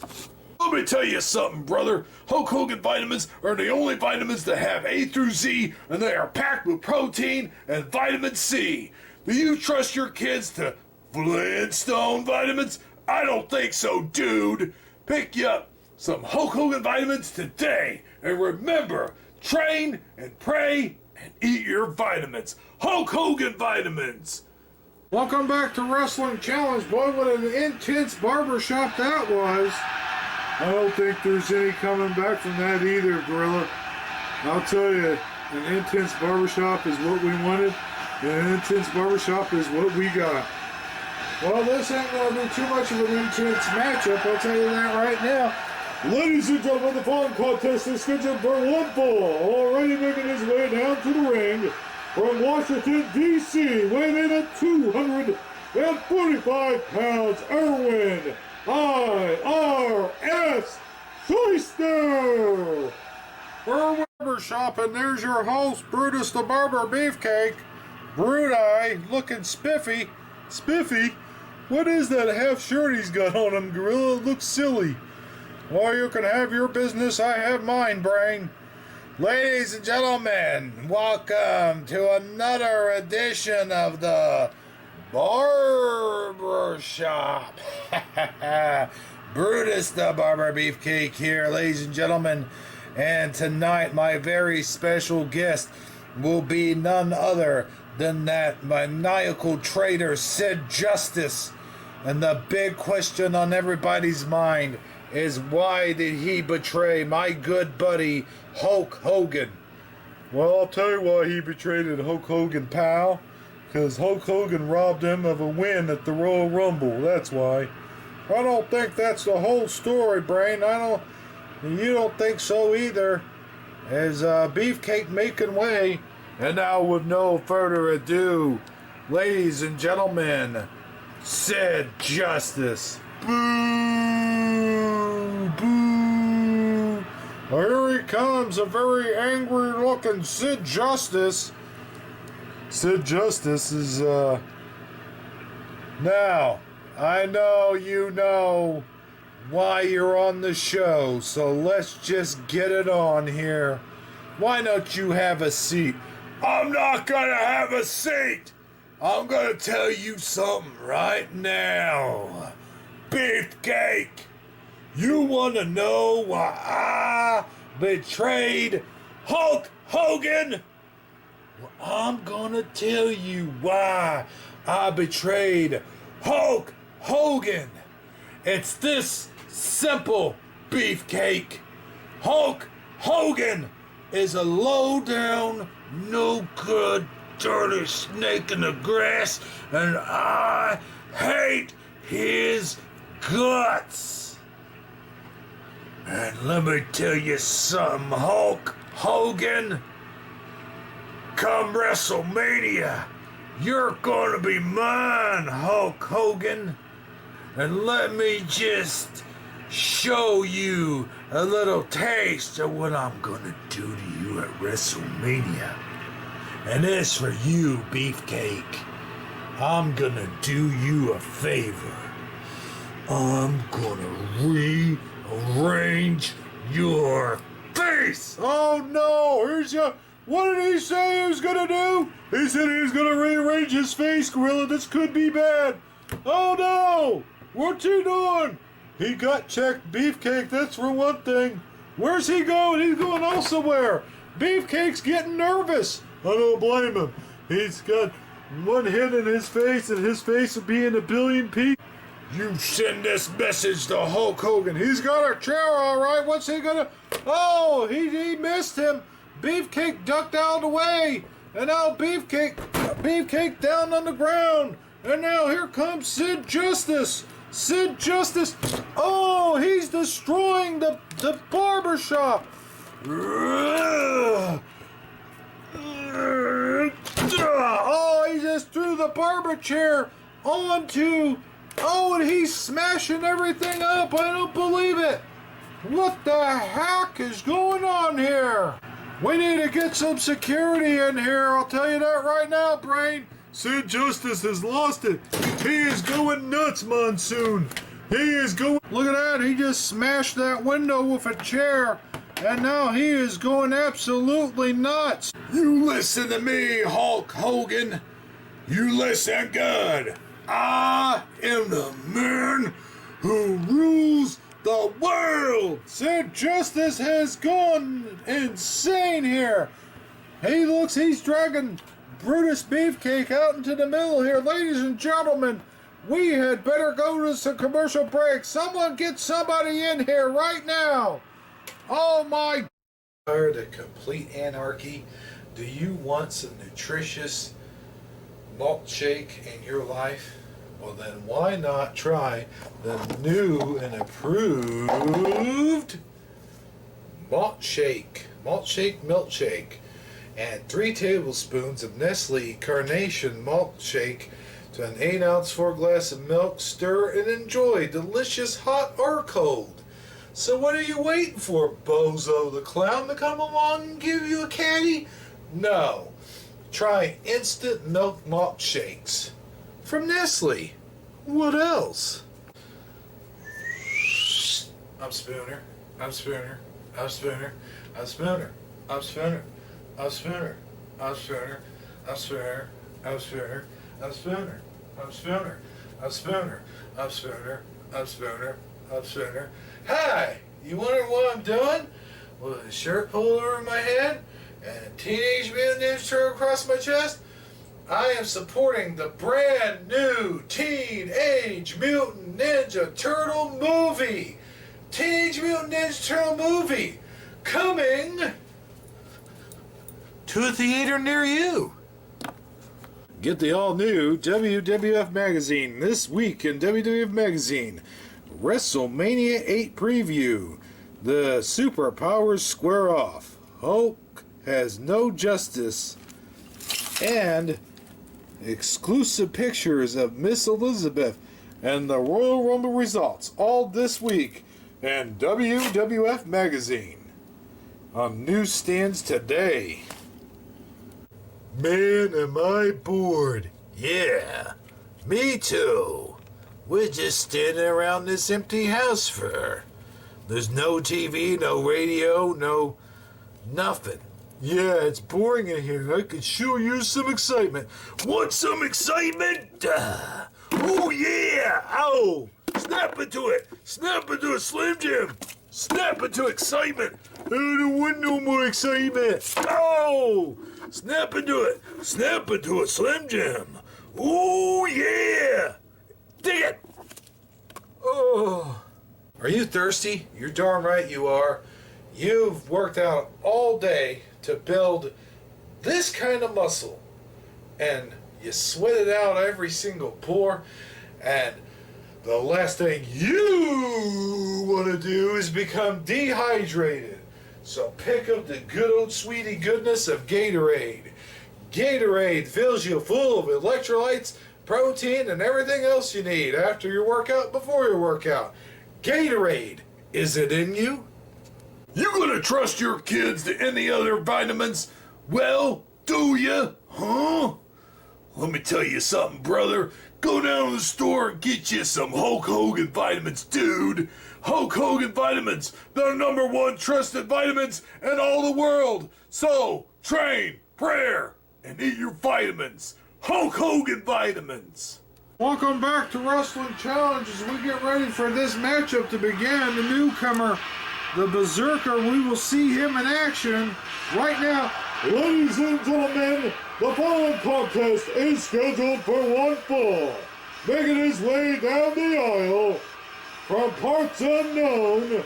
Let me tell you something, brother. Hulk Hogan vitamins are the only vitamins that have A through Z, and they are packed with protein and vitamin C. Do you trust your kids to Flintstone vitamins? I don't think so, dude. Pick you up some Hulk Hogan vitamins today. And remember, train and pray and eat your vitamins. Hulk Hogan vitamins. Welcome back to Wrestling Challenge. Boy, what an intense barbershop that was. I don't think there's any coming back from that either, Gorilla. I'll tell you, an intense barbershop is what we wanted, and an intense barbershop is what we got. Well, this ain't going to be too much of an intense matchup, I'll tell you that right now. Ladies and gentlemen, the following contest is scheduled for one fall. Already making his way down to the ring from Washington, D.C., weighing in at 245 pounds, Erwin I.R.S. Schuster. We're Barbershop, and there's your host, Brutus the Barber Beefcake. Brudi, looking spiffy. Spiffy? What is that half shirt he's got on him, Gorilla? It looks silly. Well, you can have your business, I have mine, Brain. Ladies and gentlemen, welcome to another edition of the Barbershop. Brutus the Barber Beefcake here, ladies and gentlemen. And tonight, my very special guest will be none other than that maniacal traitor, Sid Justice. And the big question on everybody's mind is, why did he betray my good buddy, Hulk Hogan? Well, I'll tell you why he betrayed Hulk Hogan, pal. Because Hulk Hogan robbed him of a win at the Royal Rumble. That's why. I don't think that's the whole story, Brain. You don't think so either. As Beefcake making way. And now, with no further ado, ladies and gentlemen, Sid Justice. Boo! Boo! Here he comes, a very angry looking Sid Justice. Sid Justice is, Now, I know you know why you're on the show, so let's just get it on here. Why don't you have a seat? I'm not gonna have a seat! I'm gonna tell you something right now. Beefcake! You wanna know why I betrayed Hulk Hogan? Well, I'm gonna tell you why I betrayed Hulk Hogan. It's this simple, Beefcake. Hulk Hogan is a low-down, no-good, dirty snake in the grass, and I hate his guts. And let me tell you something, Hulk Hogan. Come WrestleMania, you're gonna be mine, Hulk Hogan. And let me just show you a little taste of what I'm gonna do to you at WrestleMania. And as for you, Beefcake, I'm gonna do you a favor. I'm gonna rearrange your face. Oh no, here's your... What did he say he was gonna do? He said he was gonna rearrange his face, Gorilla. This could be bad. Oh no! What's he doing? He got checked, Beefcake, that's for one thing. Where's he going? He's going elsewhere. Beefcake's getting nervous. I don't blame him. He's got one hit in his face, and his face will be in a billion pieces. You send this message to Hulk Hogan. He's got our chair all right. What's he gonna... Oh, he missed him. Beefcake ducked out of the way. And now Beefcake down on the ground. And now here comes Sid Justice. Sid Justice. Oh, he's destroying the barber shop. Oh, he just threw the barber chair onto... Oh, and he's smashing everything up. I don't believe it. What the heck is going on here? We need to get some security in here. I'll tell you that right now, Brain. Sid Justice has lost it. He is going nuts, Monsoon. He is going... Look at that. He just smashed that window with a chair. And now he is going absolutely nuts. You listen to me, Hulk Hogan. You listen good. I am the man who rules the world. Sid Justice has gone insane here. He's dragging Brutus Beefcake out into the middle here. Ladies and gentlemen, we had better go to some commercial break. Someone get somebody in here right now. Oh my... Tired of complete anarchy? Do you want some nutritious malt shake in your life? Well then why not try the new and approved malt shake milkshake. Add 3 tablespoons of Nestle Carnation malt shake to an 8-ounce 4-glass of milk. Stir and enjoy, delicious hot or cold. So what are you waiting for, Bozo the Clown, to come along and give you a caddy? No. Try instant milk malt shakes from Nestle. What else? I'm Spooner. I'm Spooner. I'm Spooner. I'm Spooner. I'm Spooner. I'm Spooner. I'm Spooner. I'm Spooner. I'm Spooner. I'm Spooner. I'm Spooner. I'm Spooner. I'm Spooner. I'm Spooner. I'm Spooner. Hi! You wondering what I'm doing? with a shirt pulled over my head and a Teenage Mutant Ninja Turtle across my chest, I am supporting the brand new Teenage Mutant Ninja Turtle movie. Teenage Mutant Ninja Turtle movie coming to a theater near you. Get the all-new WWF Magazine this week in WWF Magazine. WrestleMania 8 preview. The superpowers square off. Hulk has no justice. And exclusive pictures of Miss Elizabeth and the Royal Rumble results. All this week in WWF Magazine. On newsstands today. Man, am I bored. Yeah, me too. We're just standing around this empty house for. There's no TV, no radio, no nothing. Yeah, it's boring in here. I could sure use some excitement. Want some excitement? Oh yeah! Ow! Snap into it! Snap into a Slim Jim! Snap into excitement! I don't want no more excitement! Oh! Snap into it! Snap into a Slim Jim! Oh yeah! Dig it! Oh! Are you thirsty? You're darn right you are. You've worked out all day to build this kind of muscle, and you sweat it out every single pore, and the last thing you want to do is become dehydrated. So pick up the good old sweetie goodness of Gatorade. Gatorade fills you full of electrolytes, protein, and everything else you need after your workout, before your workout. Gatorade, is it in you? You gonna trust your kids to any other vitamins? Well, do ya? Huh? Let me tell you something, brother. Go down to the store and get you some Hulk Hogan vitamins, dude. Hulk Hogan vitamins, the #1 trusted vitamins in all the world. So, train, prayer, and eat your vitamins. Hulk Hogan vitamins. Welcome back to Wrestling Challenge as we get ready for this matchup to begin. The newcomer, the Berserker, we will see him in action right now. Ladies and gentlemen, the following contest is scheduled for one fall. Making his way down the aisle from parts unknown,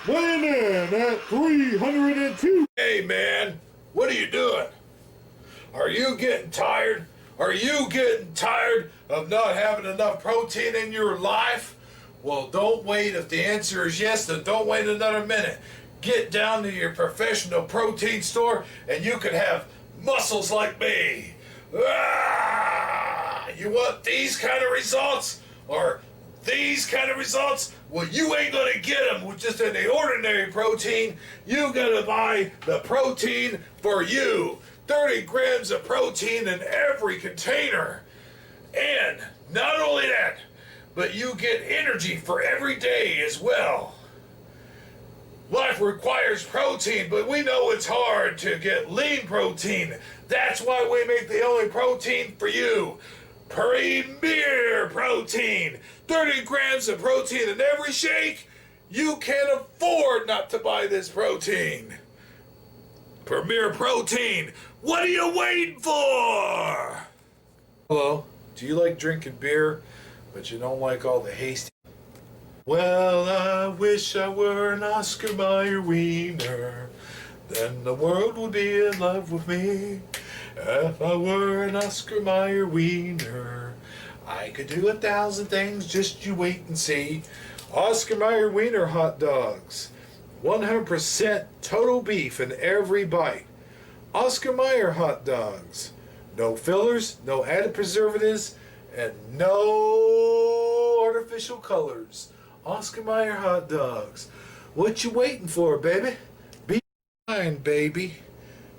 weighing in at 302. Hey man, what are you doing? Are you getting tired? Are you getting tired of not having enough protein in your life? Well, don't wait. If the answer is yes, then don't wait another minute. Get down to your professional protein store and you can have muscles like me. Ah! You want these kind of results? Or these kind of results? Well, you ain't gonna get them with just any ordinary protein. You gotta buy the protein for you. 30 grams of protein in every container. And not only that, but you get energy for every day as well. Life requires protein, but we know it's hard to get lean protein. That's why we make the only protein for you. Premier Protein. 30 grams of protein in every shake. You can't afford not to buy this protein. Premier Protein. What are you waiting for? Hello, do you like drinking beer, but you don't like all the hasty? Well, I wish I were an Oscar Mayer wiener. Then the world would be in love with me. If I were an Oscar Mayer wiener, I could do 1,000 things, just you wait and see. Oscar Mayer wiener hot dogs. 100% total beef in every bite. Oscar Mayer hot dogs. No fillers, no added preservatives, and no artificial colors. Oscar Mayer hot dogs. What you waiting for, baby? Be fine, baby.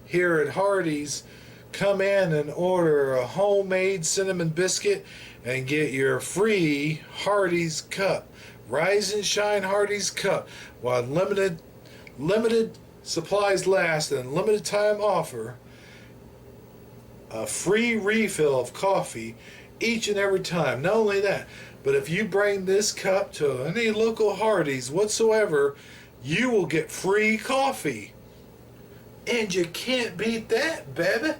Here at Hardee's, come in and order a homemade cinnamon biscuit and get your free Hardee's cup. Rise and shine Hardee's cup while limited supplies last and limited time offer. A free refill of coffee each and every time. Not only that, but if you bring this cup to any local Hardee's whatsoever, you will get free coffee. And you can't beat that, baby.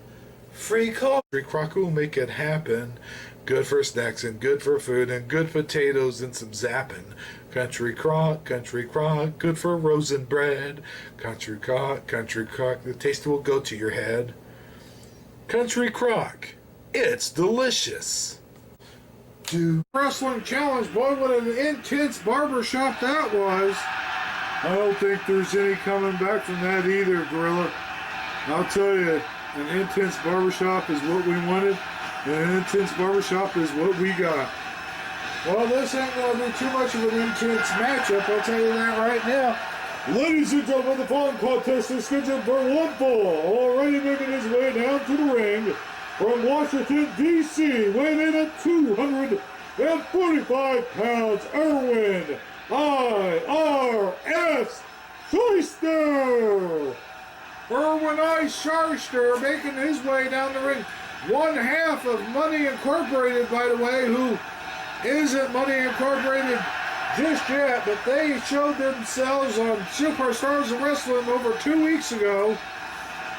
Free coffee. Crock will make it happen. Good for snacks and good for food and good potatoes and some zapping. Country Crock, good for rosin bread. Country Crock, the taste will go to your head. Country Crock, it's delicious. Wrestling Challenge, boy, what an intense barbershop that was. I don't think there's any coming back from that either, Gorilla. I'll tell you, an intense barbershop is what we wanted, and an intense barbershop is what we got. Well, this ain't going to be too much of an intense matchup, I'll tell you that right now. Ladies and gentlemen, the following contest is scheduled for one fall. Already making his way down to the ring from Washington, D.C., weighing in at 245 pounds, Erwin I.R.S. Shyster. Erwin I. Shyster making his way down the ring. One half of Money Incorporated, by the way, who isn't Money Incorporated just yet, but they showed themselves on Superstars of Wrestling over 2 weeks ago.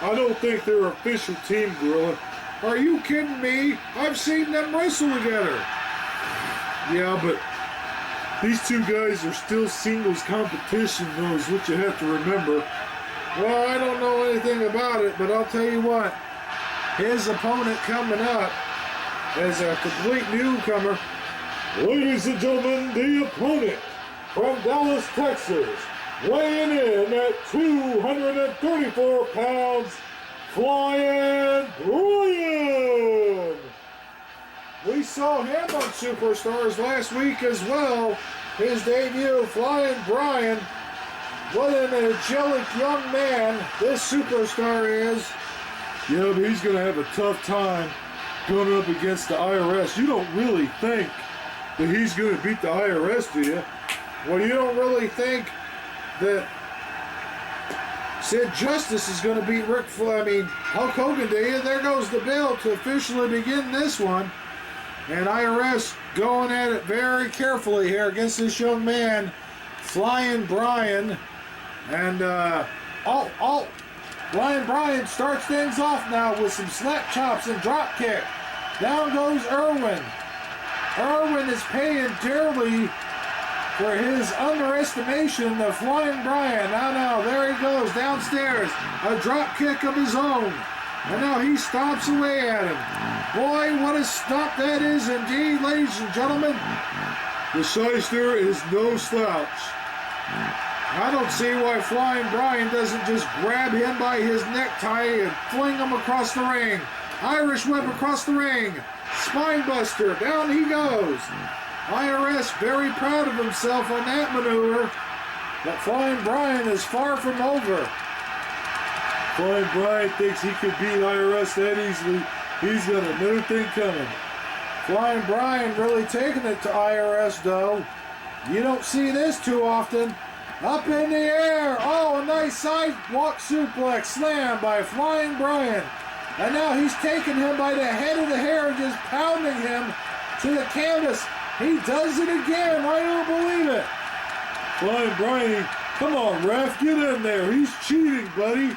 I don't think they're an official team, Gorilla. Are you kidding me? I've seen them wrestle together. Yeah, but these two guys are still singles competition, though, is what you have to remember. Well, I don't know anything about it, but I'll tell you what. His opponent coming up is a complete newcomer. Ladies and gentlemen, the opponent from Dallas, Texas, weighing in at 234 pounds, Flying Brian. We saw him on Superstars last week as well. His debut, Flying Brian. What an angelic young man this superstar is. Yeah, but he's going to have a tough time going up against the IRS. You don't really think that he's going to beat the IRS, do you? Well, you don't really think that Sid Justice is going to beat Hulk Hogan, do you? There goes the bell to officially begin this one. And IRS going at it very carefully here against this young man, Flying Brian. And, Flying Brian starts things off now with some slap chops and drop kick. Down goes Erwin. Erwin is paying dearly for his underestimation of Flying Brian. Now, there he goes downstairs. A drop kick of his own. And now he stomps away at him. Boy, what a stomp that is indeed, ladies and gentlemen. The Shyster is no slouch. I don't see why Flying Brian doesn't just grab him by his necktie and fling him across the ring. Irish whip across the ring. Spine buster. Down he goes. IRS very proud of himself on that maneuver. But Flying Brian is far from over. Flying Brian thinks he could beat IRS that easily. He's got another thing coming. Flying Brian really taking it to IRS, though. You don't see this too often. Up in the air. Oh, a nice sidewalk suplex slam by Flying Brian. And now he's taking him by the head of the hair and just pounding him to the canvas. He does it again. I don't believe it. Flying Brian, come on, ref, get in there. He's cheating, buddy.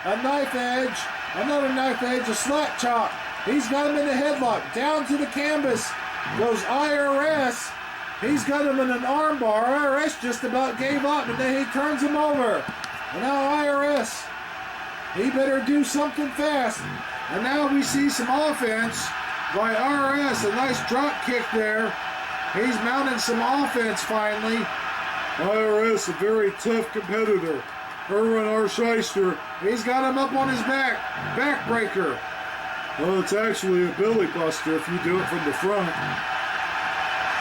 A knife edge. Another knife edge. A slap chop. He's got him in the headlock. Down to the canvas goes IRS. He's got him in an armbar. IRS just about gave up, and then he turns him over. And now IRS, he better do something fast. And now we see some offense by IRS. A nice drop kick there. He's mounting some offense finally. IRS, a very tough competitor. Erwin R. Shyster. He's got him up on his back. Backbreaker. Well, it's actually a belly buster if you do it from the front.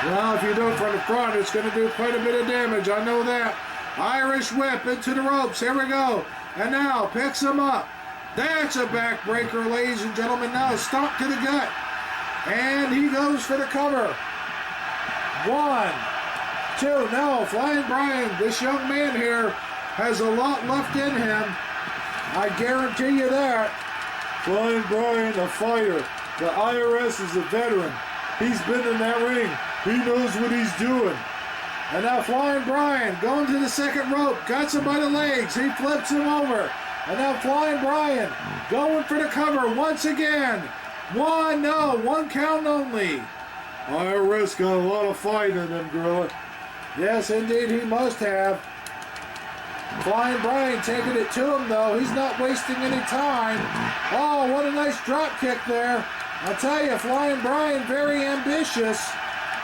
Well, if you do it from the front, it's going to do quite a bit of damage. I know that. Irish whip into the ropes. Here we go. And now picks him up. That's a backbreaker, ladies and gentlemen. Now stomp to the gut. And he goes for the cover. 1, 2. No, Flying Brian, this young man here, has a lot left in him. I guarantee you that. Flying Brian, a fighter. The IRS is a veteran. He's been in that ring. He knows what he's doing. And now Flying Brian going to the second rope. Got him by the legs. He flips him over. And now Flying Brian going for the cover once again. One count only. IRS got a lot of fight in him, Gorilla. Yes, indeed, he must have. Flying Brian taking it to him, though. He's not wasting any time. Oh, what a nice drop kick there. I'll tell you, Flying Brian, very ambitious.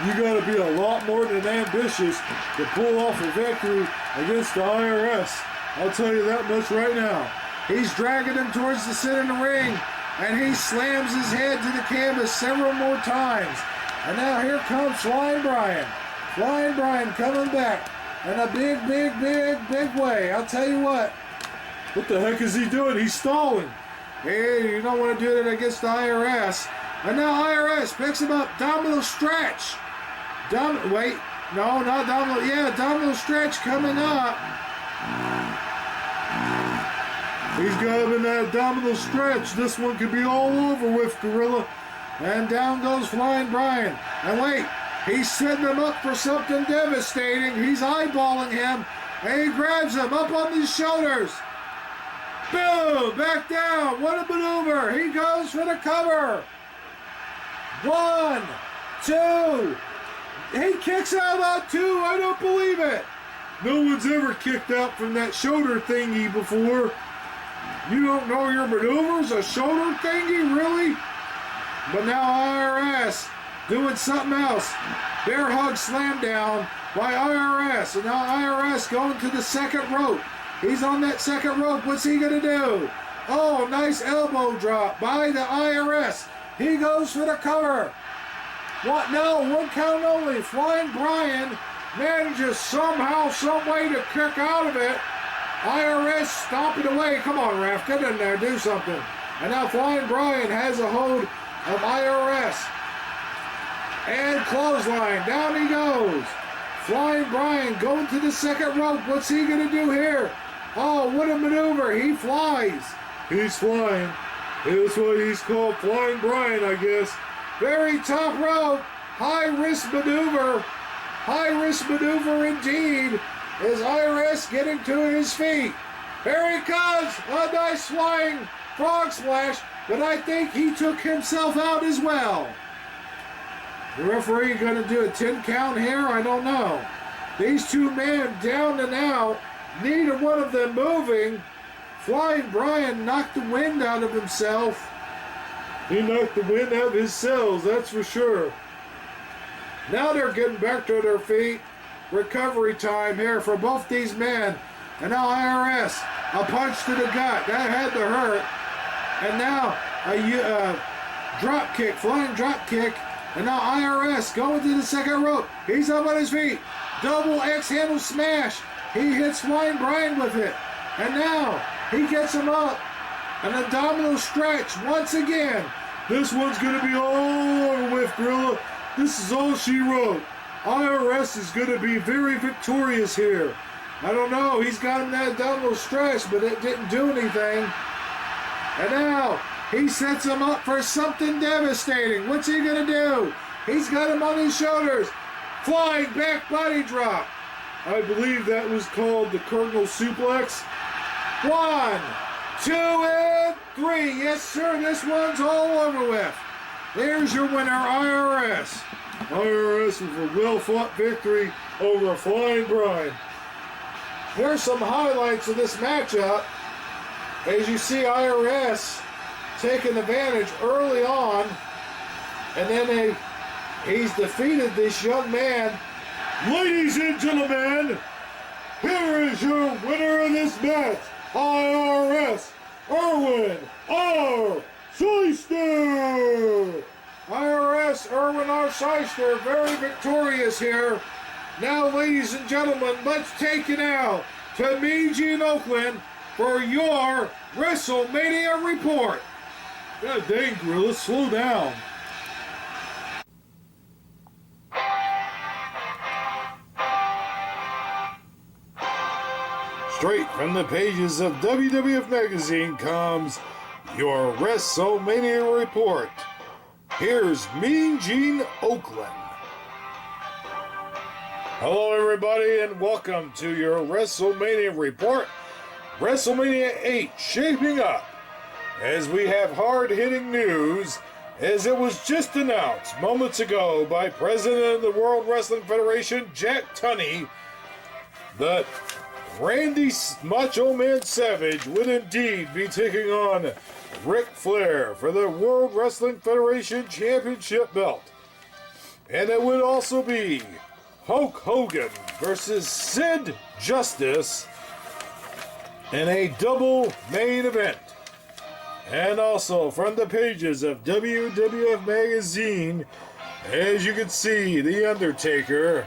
You got to be a lot more than ambitious to pull off a victory against the IRS. I'll tell you that much right now. He's dragging him towards the center of the ring, and he slams his head to the canvas several more times. And now here comes Flying Brian. Flying Brian coming back in a big way. I'll tell you what. What the heck is he doing? He's stalling. Hey, you don't want to do that against the IRS. And now IRS picks him up. Domino stretch. Wait. No, not domino. Yeah, domino stretch coming up. He's got him in that abdominal stretch. This one could be all over with, Gorilla. And down goes Flying Brian. And wait, he's setting him up for something devastating. He's eyeballing him. And he grabs him up on his shoulders. Boom! Back down. What a maneuver. He goes for the cover. 1, 2. He kicks out on 2. I don't believe it. No one's ever kicked out from that shoulder thingy before. You don't know your maneuvers? A shoulder thingy? Really? But now IRS doing something else. Bear hug slam down by IRS. And now IRS going to the second rope. He's on that second rope. What's he going to do? Oh, nice elbow drop by the IRS. He goes for the cover. What? No, 1 count only. Flying Brian manages somehow, some way to kick out of it. IRS stomping away. Come on, Raf, get in there, do something. And now Flying Brian has a hold of IRS. And clothesline, down he goes. Flying Brian going to the second rope. What's he going to do here? Oh, what a maneuver. He flies. He's flying. That's why he's called Flying Brian, I guess. Very top rope. High risk maneuver. High risk maneuver indeed. Is IRS getting to his feet? Here he comes. A nice flying frog splash. But I think he took himself out as well. The referee going to do a 10 count here? I don't know. These two men down and out. Neither one of them moving. Flying Brian knocked the wind out of himself. He knocked the wind out of his cells, that's for sure. Now they're getting back to their feet. Recovery time here for both these men. And now IRS, a punch to the gut. That had to hurt. And now a drop kick, flying drop kick. And now IRS going to the second rope. He's up on his feet. Double X handle smash. He hits Flying Brian with it. And now he gets him up. An abdominal stretch once again. This one's going to be all over with, Gorilla. This is all she wrote. IRS is going to be very victorious here. I don't know. He's got him that abdominal stretch, but it didn't do anything. And now he sets him up for something devastating. What's he going to do? He's got him on his shoulders. Flying back body drop. I believe that was called the Colonel Suplex. 1, 2, and 3. Yes, sir. This one's all over with. There's your winner, IRS. IRS with a well-fought victory over Flying Brian. Here's some highlights of this matchup. As you see, IRS taking advantage early on, and then he's defeated this young man. Ladies and gentlemen, here is your winner of this match, IRS, Erwin R. Shyster. IRS Erwin R. Shyster, very victorious here. Now, ladies and gentlemen, let's take it out to Meiji in Oakland for your WrestleMania report. God dang, Gorilla, slow down. Straight from the pages of WWF Magazine comes your WrestleMania report. Here's Mean Gene Oakland. Hello, everybody, and welcome to your WrestleMania report. WrestleMania 8 shaping up as we have hard-hitting news, as it was just announced moments ago by President of the World Wrestling Federation, Jack Tunney, that Randy Macho Man Savage would indeed be taking on Ric Flair for the World Wrestling Federation Championship belt. And it would also be Hulk Hogan versus Sid Justice in a double main event. And also from the pages of WWF Magazine, as you can see, The Undertaker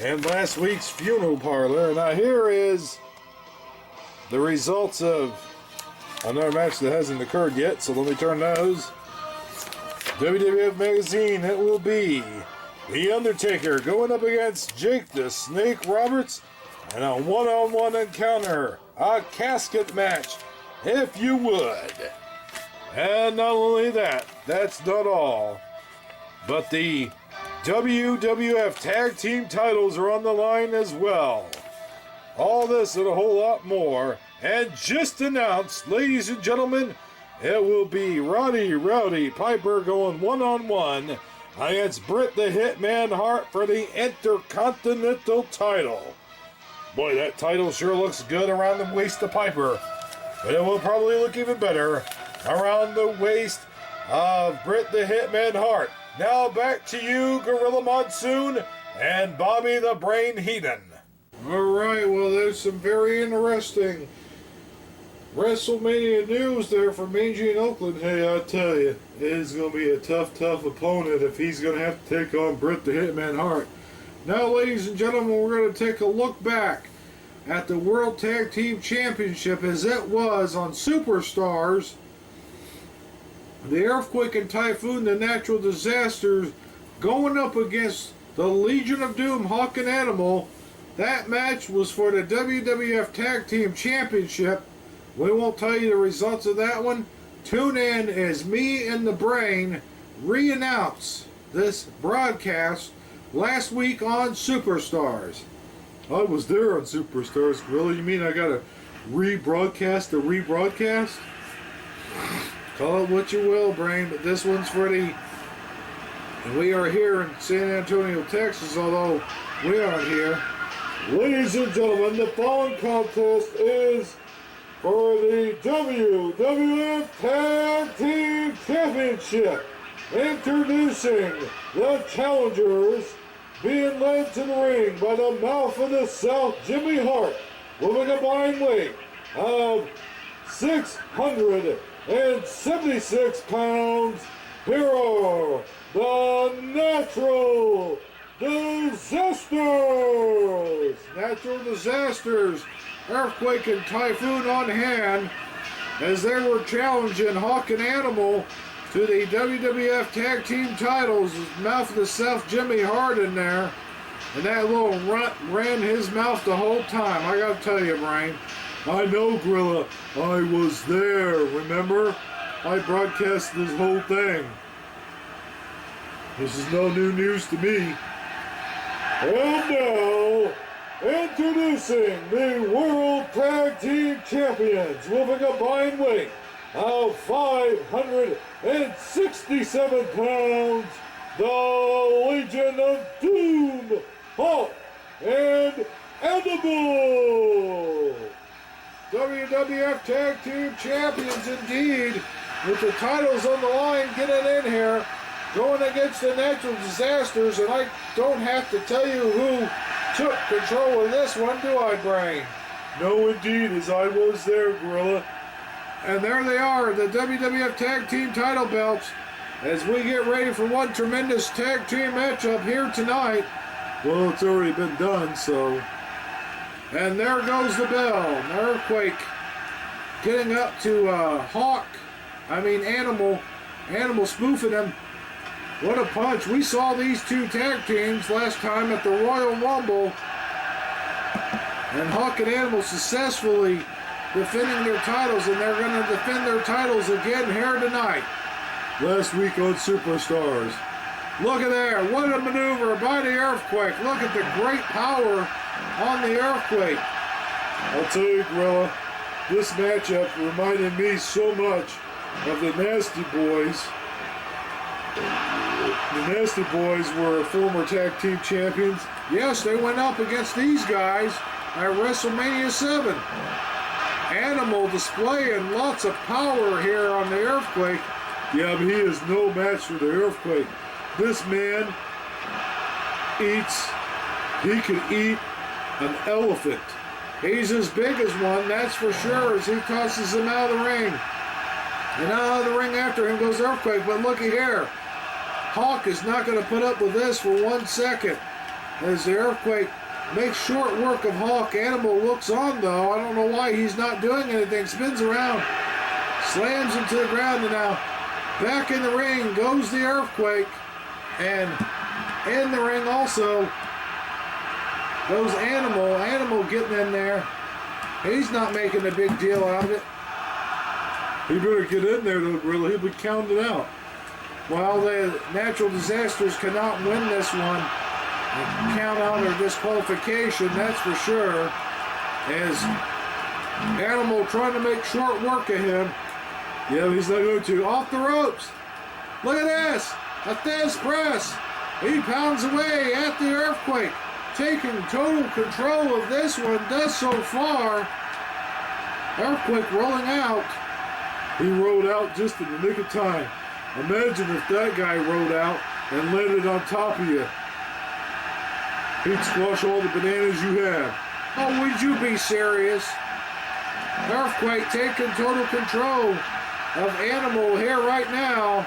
and last week's funeral parlor. Now here is the results of another match that hasn't occurred yet, so let me turn those. WWF Magazine, it will be The Undertaker going up against Jake the Snake Roberts in a one-on-one encounter, a casket match, if you would. And not only that, that's not all, but the WWF Tag Team titles are on the line as well. All this and a whole lot more. And just announced, ladies and gentlemen, it will be Rowdy Piper going one-on-one against Bret the Hitman Hart for the Intercontinental title. Boy, that title sure looks good around the waist of Piper, but it will probably look even better around the waist of Bret the Hitman Hart. Now back to you, Gorilla Monsoon and Bobby the Brain Heenan. All right, well, there's some very interesting WrestleMania news there from Mangy in Oakland. Hey, I tell you, it is going to be a tough opponent if he's going to have to take on Bret the Hitman Hart. Now, ladies and gentlemen, we're going to take a look back at the World Tag Team Championship as it was on Superstars. The Earthquake and Typhoon, the Natural Disasters, going up against the Legion of Doom, Hawk and Animal. That match was for the WWF Tag Team Championship. We won't tell you the results of that one. Tune in as me and the Brain re-announce this broadcast last week on Superstars. I was there on Superstars. Really? You mean I gotta rebroadcast the rebroadcast? Call it what you will, Brain, but this one's for the... And we are here in San Antonio, Texas, although we aren't here. Ladies and gentlemen, the following contest is for the WWF Tag Team Championship. Introducing the challengers, being led to the ring by the Mouth of the South, Jimmy Hart, with a combined weight of 676 pounds. Here are the Natural Disasters. Natural Disasters, Earthquake and Typhoon on hand, as they were challenging Hawk and Animal to the WWF Tag Team titles. Mouth of the South, Jimmy Hart in there, and that little runt ran his mouth the whole time. I gotta tell you, Brain. I know, Gorilla. I was there, remember? I broadcast this whole thing. This is no new news to me. And now, introducing the World Tag Team Champions with a combined weight of 567 pounds, the Legion of Doom, Hawk and Animal. WWF Tag Team Champions indeed, with the titles on the line, getting in here, going against the Natural Disasters, and I don't have to tell you who took control of this one, do I, Brain? No, indeed, as I was there, Gorilla. And there they are, the WWF Tag Team title belts, as we get ready for one tremendous tag team matchup here tonight. Well, it's already been done, so... And there goes the bell. An Earthquake getting up to Animal spoofing him. What a punch. We saw these two tag teams last time at the Royal Rumble. And Hawk and Animal successfully defending their titles, and they're going to defend their titles again here tonight. Last week on Superstars. Look at there. What a maneuver by the Earthquake. Look at the great power on the Earthquake. I'll tell you, Gorilla, this matchup reminded me so much of the Nasty Boys. The Nasty Boys were former tag team champions. Yes, they went up against these guys at WrestleMania 7. Animal displaying lots of power here on the Earthquake. Yeah, but he is no match for the Earthquake. This man he could eat an elephant. He's as big as one, that's for sure, as he tosses him out of the ring. And out of the ring after him goes Earthquake, but looky here. Hawk is not going to put up with this for 1 second. As the Earthquake makes short work of Hawk. Animal looks on, though. I don't know why he's not doing anything. Spins around, slams him to the ground, and now back in the ring goes the Earthquake. And in the ring also goes Animal. Animal getting in there. He's not making a big deal out of it. He better get in there, though, Gorilla. He'll be counted out. Well, the Natural Disasters cannot win this one. Count out or disqualification, that's for sure. As Animal trying to make short work of him. Yeah, he's not going to. Off the ropes. Look at this. A Thesz press. He pounds away at the Earthquake. Taking total control of this one. Does so far. Earthquake rolling out. He rolled out just in the nick of time. Imagine if that guy rolled out and landed on top of you. He'd squash all the bananas you have. Oh, would you be serious? Earthquake taking total control of Animal here right now.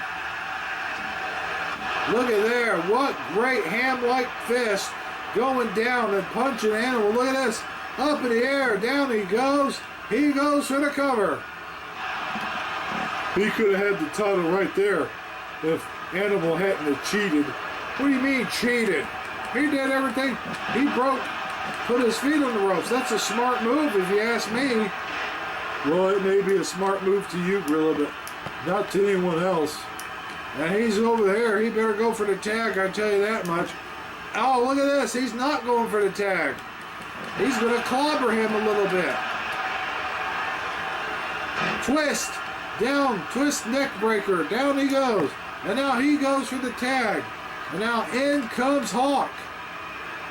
Look at there. What great ham-like fist going down and punching Animal. Look at this. Up in the air. Down he goes. He goes for the cover. He could have had the title right there if Animal hadn't have cheated. What do you mean cheated? He did everything. He put his feet on the ropes. That's a smart move if you ask me. Well, it may be a smart move to you, Gorilla, but not to anyone else. And he's over there. He better go for the tag, I tell you that much. Oh, look at this. He's not going for the tag. He's going to clobber him a little bit. Twist. Down. Twist neck breaker. Down he goes. And now he goes for the tag. And now in comes Hawk.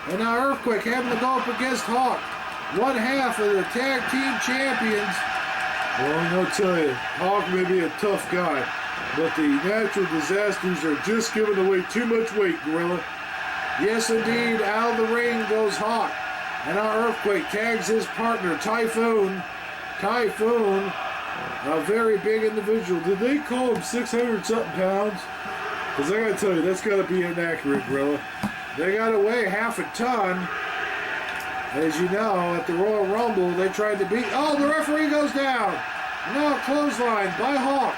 And now Earthquake having to go up against Hawk. One half of the tag team champions. Well, I'm going to tell you, Hawk may be a tough guy, but the Natural Disasters are just giving away too much weight, Gorilla. Yes, indeed. Out of the ring goes Hawk. And now Earthquake tags his partner, Typhoon. Typhoon, a very big individual. Did they call him 600-something pounds? Because I got to tell you, that's got to be inaccurate, Gorilla. They got to weigh half a ton. As you know, at the Royal Rumble, they tried to beat... Oh, the referee goes down. Now clothesline by Hawk.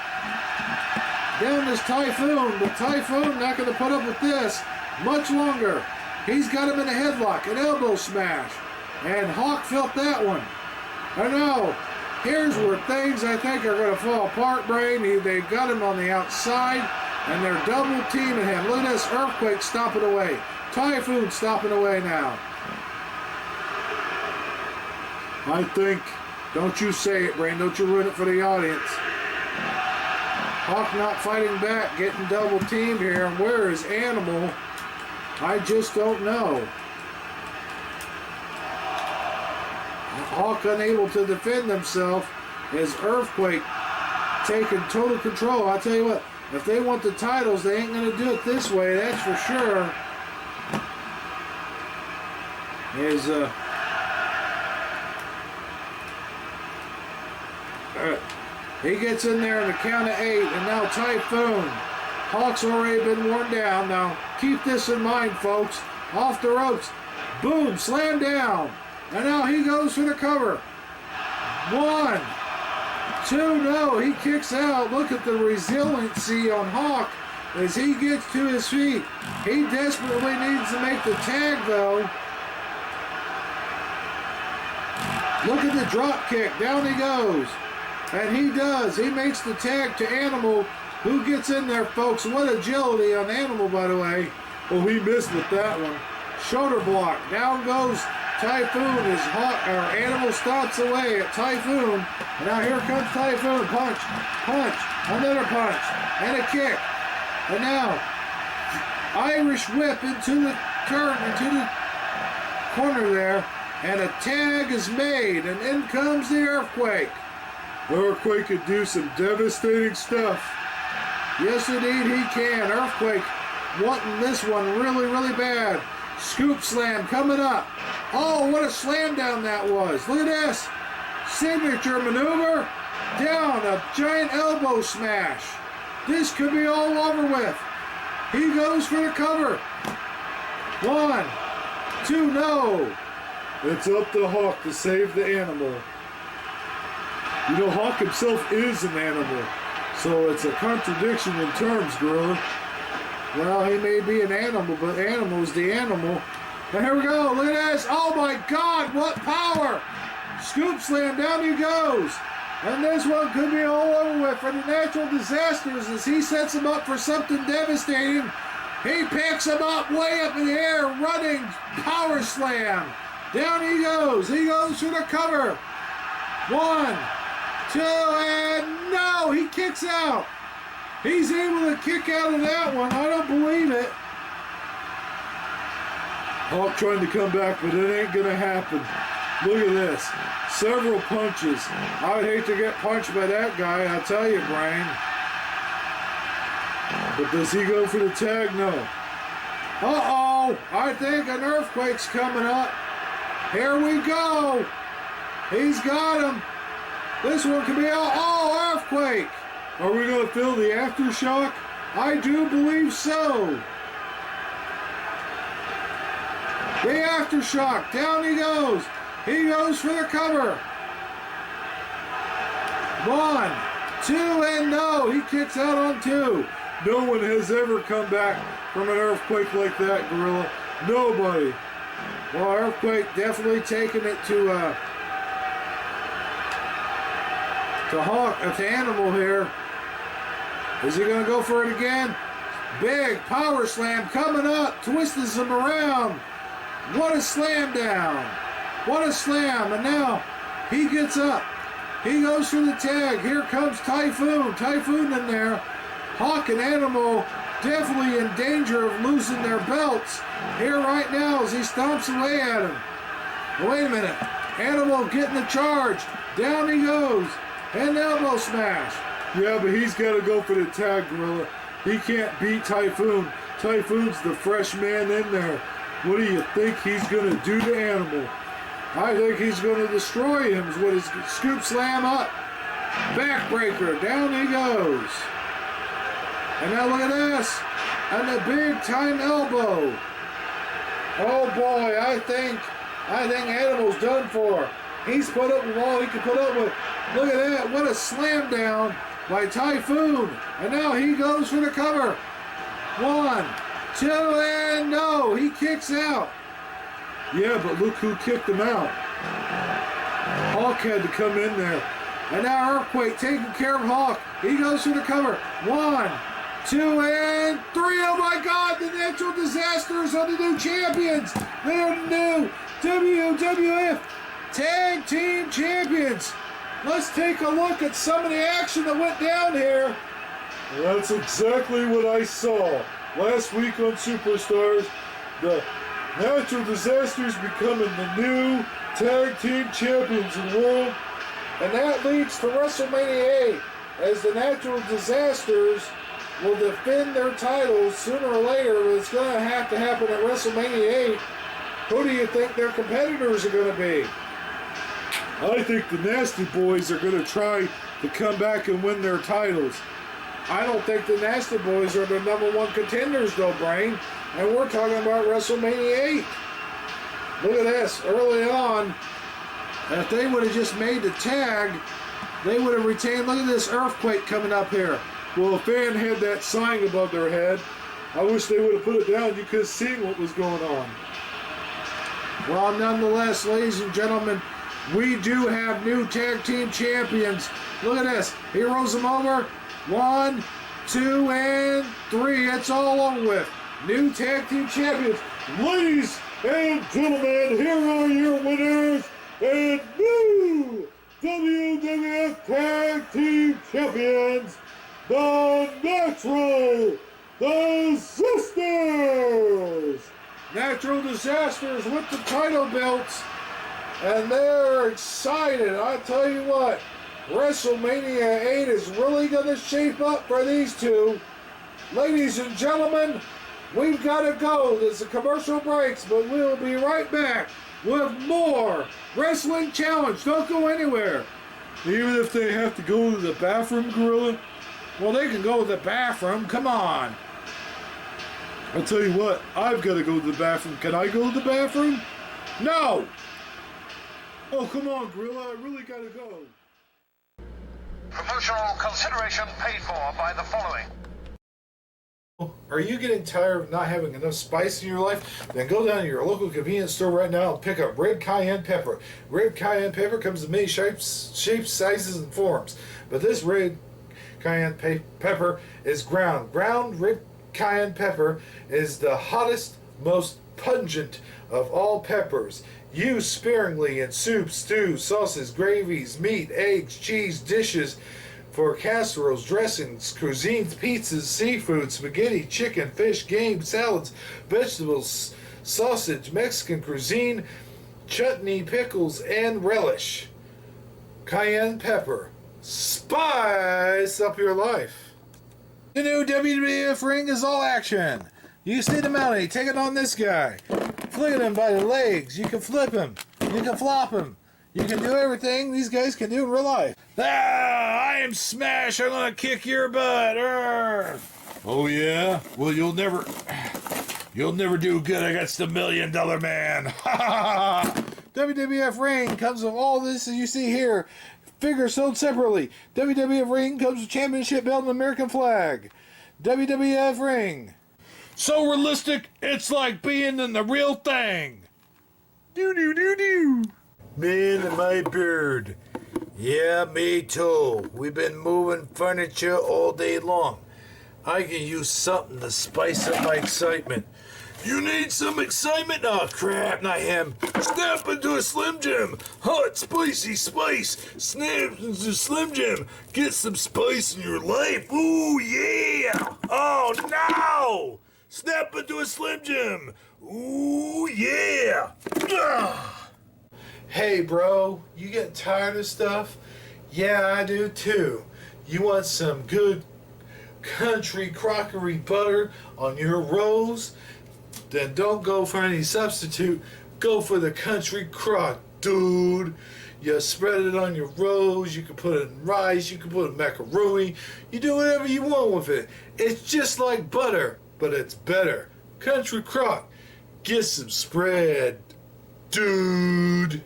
Down is Typhoon, but Typhoon not going to put up with this much longer. He's got him in a headlock, an elbow smash. And Hawk felt that one. I know. Here's where things, I think, are going to fall apart, Brain. They got him on the outside, and they're double teaming him. Look at this. Earthquake stomping away. Typhoon stomping away now. I think... Don't you say it, Brain. Don't you ruin it for the audience. Hawk not fighting back, getting double teamed here. And where is Animal? I just don't know. Hawk unable to defend himself as Earthquake taking total control. I'll tell you what, if they want the titles, they ain't going to do it this way, that's for sure. He gets in there in the count of 8, and now Typhoon. Hawk's already been worn down. Now, keep this in mind, folks. Off the ropes. Boom, slam down. And now he goes for the cover. 1, 2, no, he kicks out. Look at the resiliency on Hawk as he gets to his feet. He desperately needs to make the tag, though. Look at the drop kick. Down he goes. And he does. He makes the tag to Animal. Who gets in there, folks? What agility on Animal, by the way. Oh, he missed with that one. Shoulder block. Down goes Typhoon. His Animal stops away at Typhoon. And now here comes Typhoon. Punch. Punch. Another punch. And a kick. And now Irish whip into the turn, into the corner there. And a tag is made. And in comes the Earthquake. Earthquake could do some devastating stuff. Yes, indeed, he can. Earthquake wanting this one really, really bad. Scoop slam coming up. Oh, what a slam down that was. Look at this. Signature maneuver. Down, a giant elbow smash. This could be all over with. He goes for the cover. 1, 2, no. It's up to Hawk to save the Animal. You know, Hawk himself is an animal, so it's a contradiction in terms, Gorilla. Well, he may be an animal, but animal's the animal. And here we go. Look at this. Oh, my God. What power. Scoop slam. Down he goes. And this one could be all over with for the Natural Disasters as he sets him up for something devastating. He picks him up way up in the air, running power slam. Down he goes. He goes for the cover. 1, 2, and no. He kicks out. He's able to kick out of that one. I don't believe it. Hawk trying to come back, but it ain't going to happen. Look at this. Several punches. I would hate to get punched by that guy, I tell you, Brain. But does he go for the tag? No. Uh-oh. I think an Earthquake's coming up. Here we go. He's got him. This one could be oh, Earthquake. Are we going to feel the aftershock? I do believe so. The aftershock. Down he goes. He goes for the cover. 1, 2, and no. He kicks out on 2. No one has ever come back from an earthquake like that, Gorilla. Nobody. Well, Earthquake definitely taking it to Hawk, to Animal here. Is he going to go for it again? Big power slam coming up. Twists him around. What a slam down. What a slam. And now he gets up. He goes for the tag. Here comes Typhoon. Typhoon in there. Hawk and Animal definitely in danger of losing their belts here right now as he stomps away at him. Wait a minute. Animal getting the charge. Down he goes. And elbow smash. Yeah, but he's got to go for the tag, Gorilla. He can't beat Typhoon. Typhoon's the fresh man in there. What do you think he's going to do to Animal? I think he's going to destroy him with his scoop slam up. Backbreaker. Down he goes. And now look at this. And the big time elbow. Oh boy, I think Animal's done for. He's put up with all he can put up with. Look at that. What a slam down by Typhoon. And now he goes for the cover. 1, 2, and no. He kicks out. Yeah, but look who kicked him out. Hawk had to come in there. And now Earthquake taking care of Hawk. He goes for the cover. 1, 2, and 3. Oh my God, the Natural Disasters are the new champions. They're the new WWF Tag Team Champions. Let's take a look at some of the action that went down here. Well, that's exactly what I saw last week on Superstars. The Natural Disasters becoming the new Tag Team Champions in the world. And that leads to WrestleMania 8 as the Natural Disasters will defend their titles sooner or later. But it's going to have to happen at WrestleMania 8. Who do you think their competitors are going to be? I think the Nasty Boys are going to try to come back and win their titles. I don't think the Nasty Boys are the #1 contenders, though, Brain. And we're talking about WrestleMania 8. Look at this. Early on, if they would have just made the tag, they would have retained. Look at this Earthquake coming up here. Well, if fan had that sign above their head, I wish they would have put it down. You could have seen what was going on. Well, nonetheless, ladies and gentlemen, we do have new tag team champions. Look at this. He rolls them over. 1, 2, and 3. It's all over with. New tag team champions. Ladies and gentlemen, here are your winners and new WWF Tag Team Champions, the Natural Disasters! Natural Disasters with the title belts. And they're excited. I tell you what, WrestleMania 8 is really going to shape up for these two. Ladies and gentlemen, we've got to go. There's a commercial breaks, but we'll be right back with more Wrestling Challenge. Don't go anywhere. Even if they have to go to the bathroom, Gorilla? Well, they can go to the bathroom. Come on. I'll tell you what, I've got to go to the bathroom. Can I go to the bathroom? No. Oh, come on, Gorilla, I really got to go. Promotional consideration paid for by the following. Are you getting tired of not having enough spice in your life? Then go down to your local convenience store right now and pick up red cayenne pepper. Red cayenne pepper comes in many shapes, sizes, and forms. But this red cayenne pepper is ground. Ground red cayenne pepper is the hottest, most pungent of all peppers. Used sparingly in soups, stews, sauces, gravies, meat, eggs, cheese, dishes, for casseroles, dressings, cuisines, pizzas, seafood, spaghetti, chicken, fish, game, salads, vegetables, sausage, Mexican cuisine, chutney, pickles, and relish. Cayenne pepper. Spice up your life. The new WWF ring is all action. You see the mountie, take it on this guy. Flick him by the legs. You can flip him. You can flop him. You can do everything these guys can do in real life. Ah, I am Smash. I'm gonna kick your butt. Arr. Oh, yeah? Well, you'll never do good against the $1 Million Man. WWF ring comes with all this as you see here. Figures sold separately. WWF ring comes with championship belt and American flag. WWF ring. So realistic, it's like being in the real thing. Do. Man and my beard. Yeah, me too. We've been moving furniture all day long. I can use something to spice up my excitement. You need some excitement? Oh, crap, not him. Snap into a Slim Jim. Hot, spicy spice. Snap into Slim Jim. Get some spice in your life. Ooh, yeah. Oh, no. Snap into a Slim Jim. Ooh, yeah. Ugh. Hey, bro, you getting tired of stuff? Yeah, I do too. You want some good country crockery butter on your rolls? Then don't go for any substitute. Go for the country crock, dude. You spread it on your rolls. You can put it in rice. You can put it in macaroni. You do whatever you want with it. It's just like butter, but it's better. Country crock. Get some spread, dude.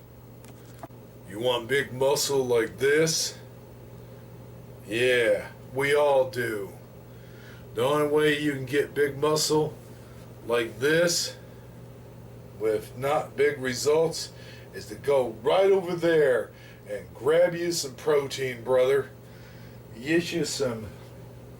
You want big muscle like this? Yeah, we all do. The only way you can get big muscle like this with not big results is to go right over there and grab you some protein, brother. Get you some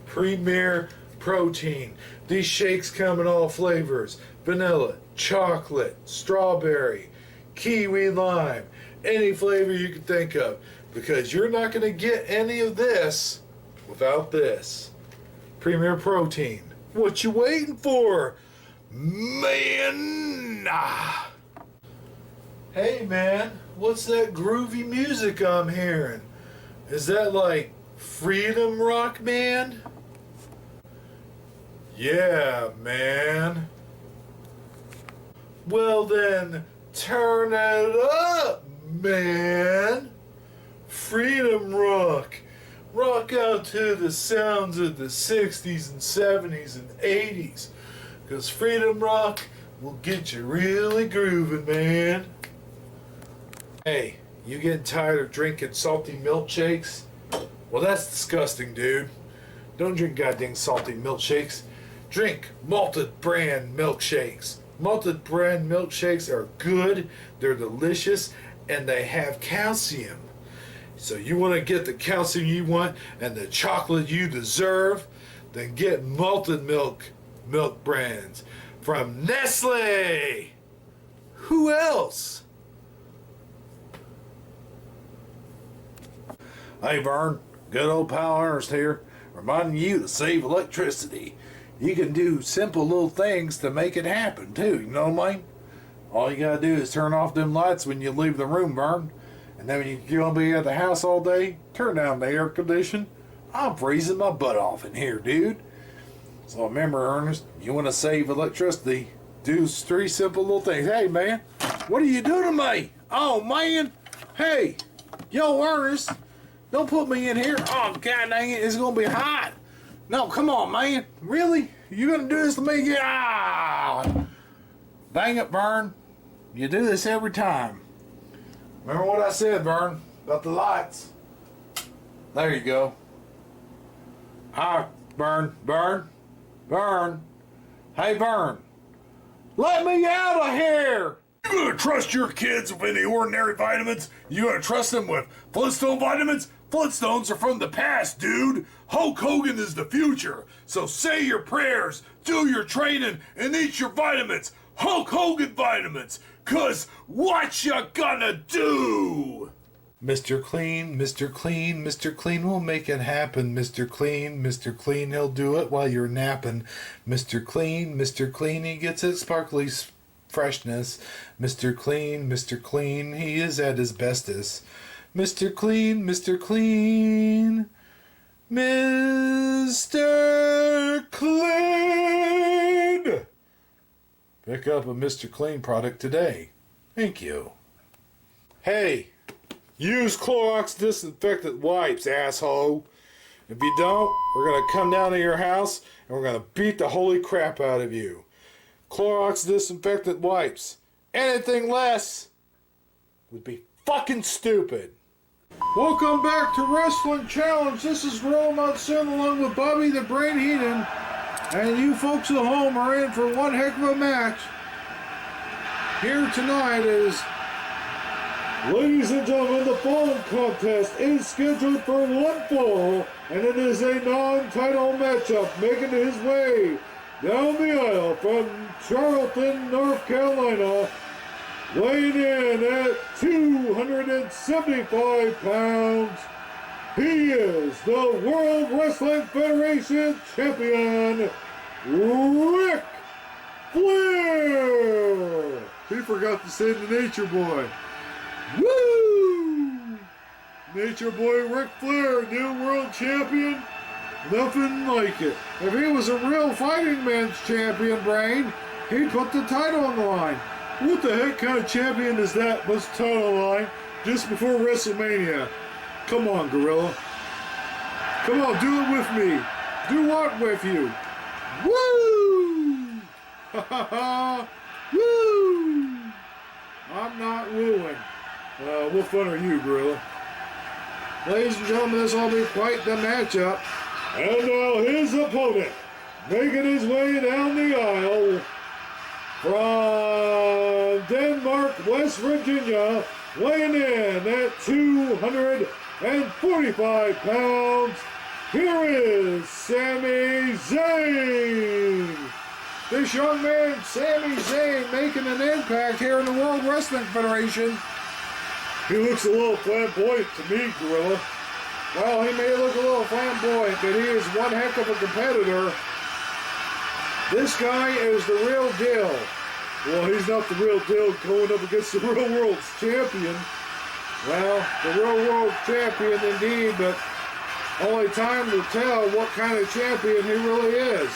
Premier Protein. These shakes come in all flavors: vanilla, chocolate, strawberry, kiwi lime, any flavor you can think of, because you're not going to get any of this without this Premier Protein. What you waiting for, man? Hey, man, what's that groovy music I'm hearing? Is that like freedom rock, man? Yeah, man. Well then, turn it up, man. Freedom rock. Rock out to the sounds of the 60s and 70s and 80s. Because freedom rock will get you really grooving, man. Hey, you getting tired of drinking salty milkshakes? Well, that's disgusting, dude. Don't drink goddamn salty milkshakes. Drink malted brand milkshakes. Malted brand milkshakes are good, they're delicious, and they have calcium. So you want to get the calcium you want and the chocolate you deserve, then get malted milk brands from Nestle. Who else? Hey Vern, good old pal Ernest here, reminding you to save electricity. You can do simple little things to make it happen too, you know what I mean? All you gotta do is turn off them lights when you leave the room, Vern. And then when you're gonna be at the house all day, turn down the air condition. I'm freezing my butt off in here, dude. So remember, Ernest, you wanna save electricity, do 3 simple little things. Hey man, what are you doing to me? Oh man, hey, yo Ernest. Don't put me in here. Oh, god dang it. It's going to be hot. No, come on, man. Really? You going to do this to me? Yeah. Dang it, Vern. You do this every time. Remember what I said, Vern, about the lights? There you go. Ah, Vern. Hey, Vern. Let me out of here. You gonna trust your kids with any ordinary vitamins? You gonna trust them with Flintstone vitamins? Flintstones are from the past, dude. Hulk Hogan is the future. So say your prayers, do your training, and eat your vitamins. Hulk Hogan vitamins. 'Cause what you gonna do? Mr. Clean, Mr. Clean, Mr. Clean will make it happen. Mr. Clean, he'll do it while you're napping. Mr. Clean, he gets it sparkly freshness. Mr. Clean, he is at his bestest. Mr. Clean, Mr. Clean, Mr. Clean. Pick up a Mr. Clean product today. Thank you. Hey, use Clorox disinfectant wipes, asshole. If you don't, we're going to come down to your house and we're going to beat the holy crap out of you. Clorox disinfectant wipes. Anything less would be fucking stupid. Welcome back to Wrestling Challenge. This is Roll Monsoon along with Bobby the Brain Heenan. And you folks at home are in for one heck of a match. Here tonight is... Ladies and gentlemen, the following contest is scheduled for one fall, and it is a non-title matchup making his way down the aisle from Charleston, North Carolina, weighing in at 275 pounds. He is the World Wrestling Federation Champion, Ric Flair. He forgot to say the Nature Boy. Woo! Nature Boy Ric Flair, new world champion. Nothing like it. If he was a real fighting man's champion, Brain, he'd put the title on the line. What the heck kind of champion is that? Puts the title on the line just before WrestleMania. Come on, Gorilla. Come on, do it with me. Do what with you? Woo! Ha ha ha! Woo! I'm not wooing. What fun are you, Gorilla? Ladies and gentlemen, this will be quite the matchup. And now his opponent, making his way down the aisle from Denmark, West Virginia, weighing in at 245 pounds. Here is Sami Zayn. This young man, Sami Zayn, making an impact here in the World Wrestling Federation. He looks a little flamboyant to me, Gorilla. Well, he may look a little flamboyant, but he is one heck of a competitor. This guy is the real deal. Well, he's not the real deal going up against the real world's champion. Well, the real world champion indeed, but only time will tell what kind of champion he really is.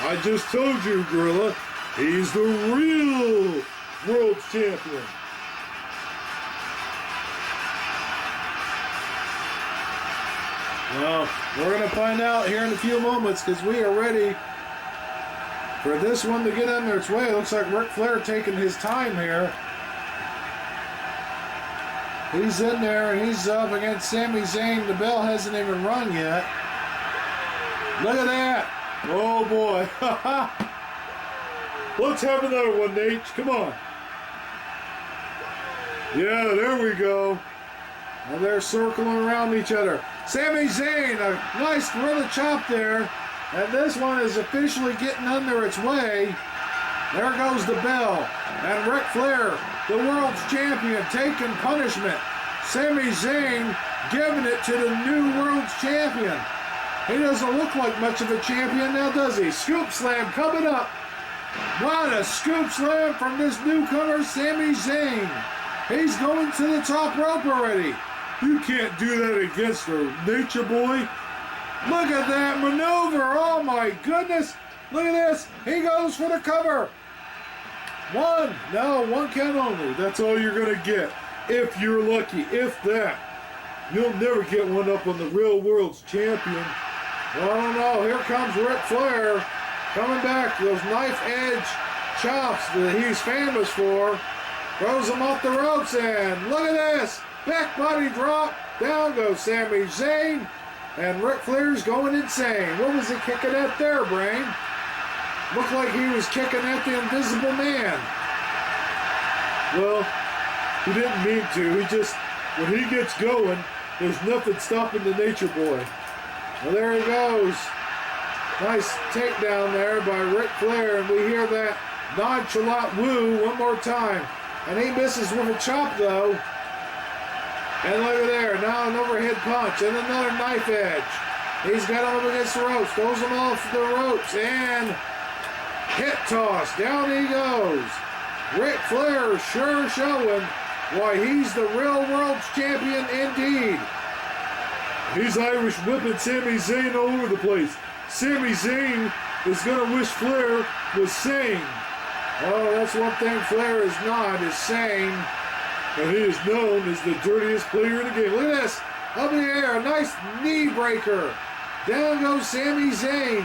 I just told you, Gorilla, he's the real world champion. Well, we're going to find out here in a few moments because we are ready for this one to get under its way. It looks like Ric Flair taking his time here. He's in there and he's up against Sami Zayn. The bell hasn't even rung yet. Look at that. Oh boy. Let's have another one, Nate. Come on. Yeah, there we go. And they're circling around each other. Sami Zayn, a nice gorilla chop there. And this one is officially getting under its way. There goes the bell. And Ric Flair, the world's champion, taking punishment. Sami Zayn giving it to the new world's champion. He doesn't look like much of a champion now, does he? Scoop slam coming up. What a scoop slam from this newcomer, Sami Zayn. He's going to the top rope already. You can't do that against the Nature Boy. Look at that maneuver. Oh my goodness. Look at this. He goes for the cover. One count only. That's all you're going to get. If you're lucky, if that. You'll never get one up on the real world's champion. Oh no, here comes Ric Flair. Coming back, those knife edge chops that he's famous for. Throws him off the ropes and look at this. Back body drop. Down goes Sami Zayn. And Ric Flair's going insane. What was he kicking at there, Brain? Looked like he was kicking at the Invisible Man. Well, he didn't mean to. He just, when he gets going, there's nothing stopping the Nature Boy. Well, there he goes. Nice takedown there by Ric Flair, and we hear that nonchalant woo one more time. And he misses with a chop, though. And look at there, now an overhead punch and another knife edge. He's got him up against the ropes, throws him off the ropes, and hip toss. Down he goes. Ric Flair sure showing why he's the real world's champion indeed. He's Irish whipping Sami Zayn all over the place. Sami Zayn is going to wish Flair was sane. Oh, that's one thing Flair is not, is sane. And he is known as the dirtiest player in the game. Look at this. Up in the air. A nice knee breaker. Down goes Sami Zayn.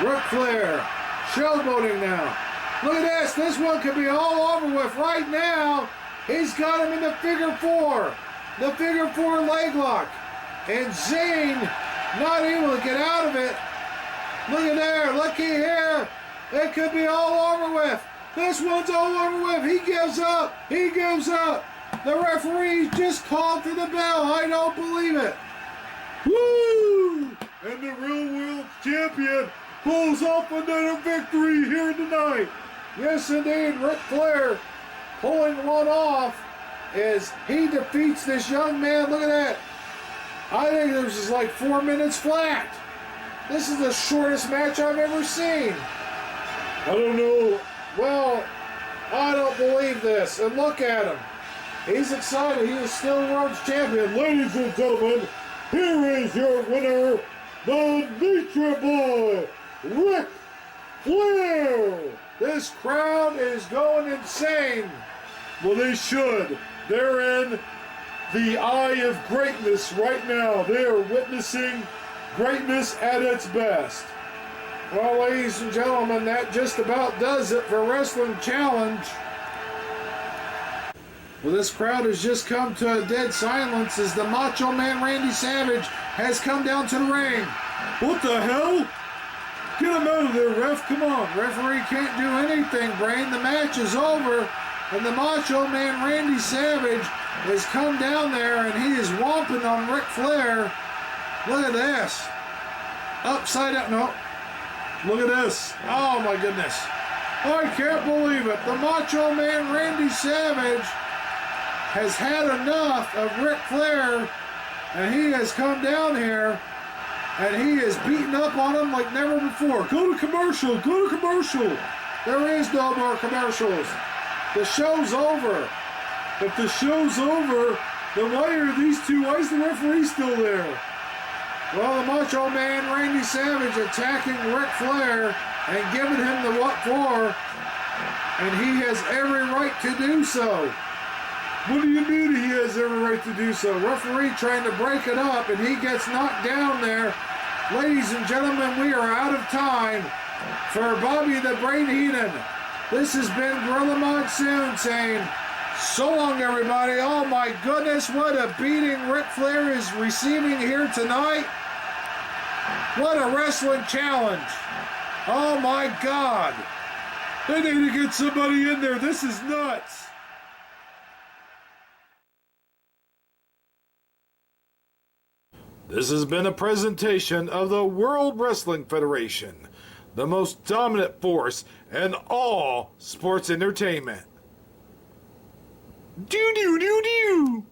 Ric Flair. Showboating now. Look at this. This one could be all over with right now. He's got him in the figure four. The figure four leg lock. And Zayn not able to get out of it. Look at there. Looky here. It could be all over with. This one's all over with. He gives up. He gives up. The referee just called for the bell. I don't believe it. Woo! And the real world champion pulls off another victory here tonight. Yes, indeed. Ric Flair pulling one off as he defeats this young man. Look at that. I think this is like 4 minutes flat. This is the shortest match I've ever seen. I don't know. Well, I don't believe this. And look at him. He's excited. He is still world's champion. Ladies and gentlemen, here is your winner, the Nature Boy, Ric Flair. This crowd is going insane. Well, they should. They're in the eye of greatness right now. They are witnessing greatness at its best. Well, ladies and gentlemen, that just about does it for Wrestling Challenge. Well, this crowd has just come to a dead silence as the Macho Man Randy Savage has come down to the ring. What the hell? Get him out of there, ref. Come on. Referee can't do anything, Brain. The match is over, and the Macho Man Randy Savage has come down there, and he is whomping on Ric Flair. Look at this. Upside down. No. Look at this. Oh, my goodness. I can't believe it. The Macho Man Randy Savage has had enough of Ric Flair, and he has come down here, and he is beating up on him like never before. Go to commercial. Go to commercial. There is no more commercials. The show's over. If the show's over, then why is the referee still there? Well, the Macho Man Randy Savage attacking Ric Flair and giving him the what for, and he has every right to do so. What do you mean he has every right to do so? Referee trying to break it up, and he gets knocked down there. Ladies and gentlemen, we are out of time. For Bobby the Brain Heenan, this has been Gorilla Monsoon saying, so long, everybody. Oh, my goodness, what a beating Ric Flair is receiving here tonight. What a wrestling challenge. Oh, my God. They need to get somebody in there. This is nuts. This has been a presentation of the World Wrestling Federation, the most dominant force in all sports entertainment. Do do do do.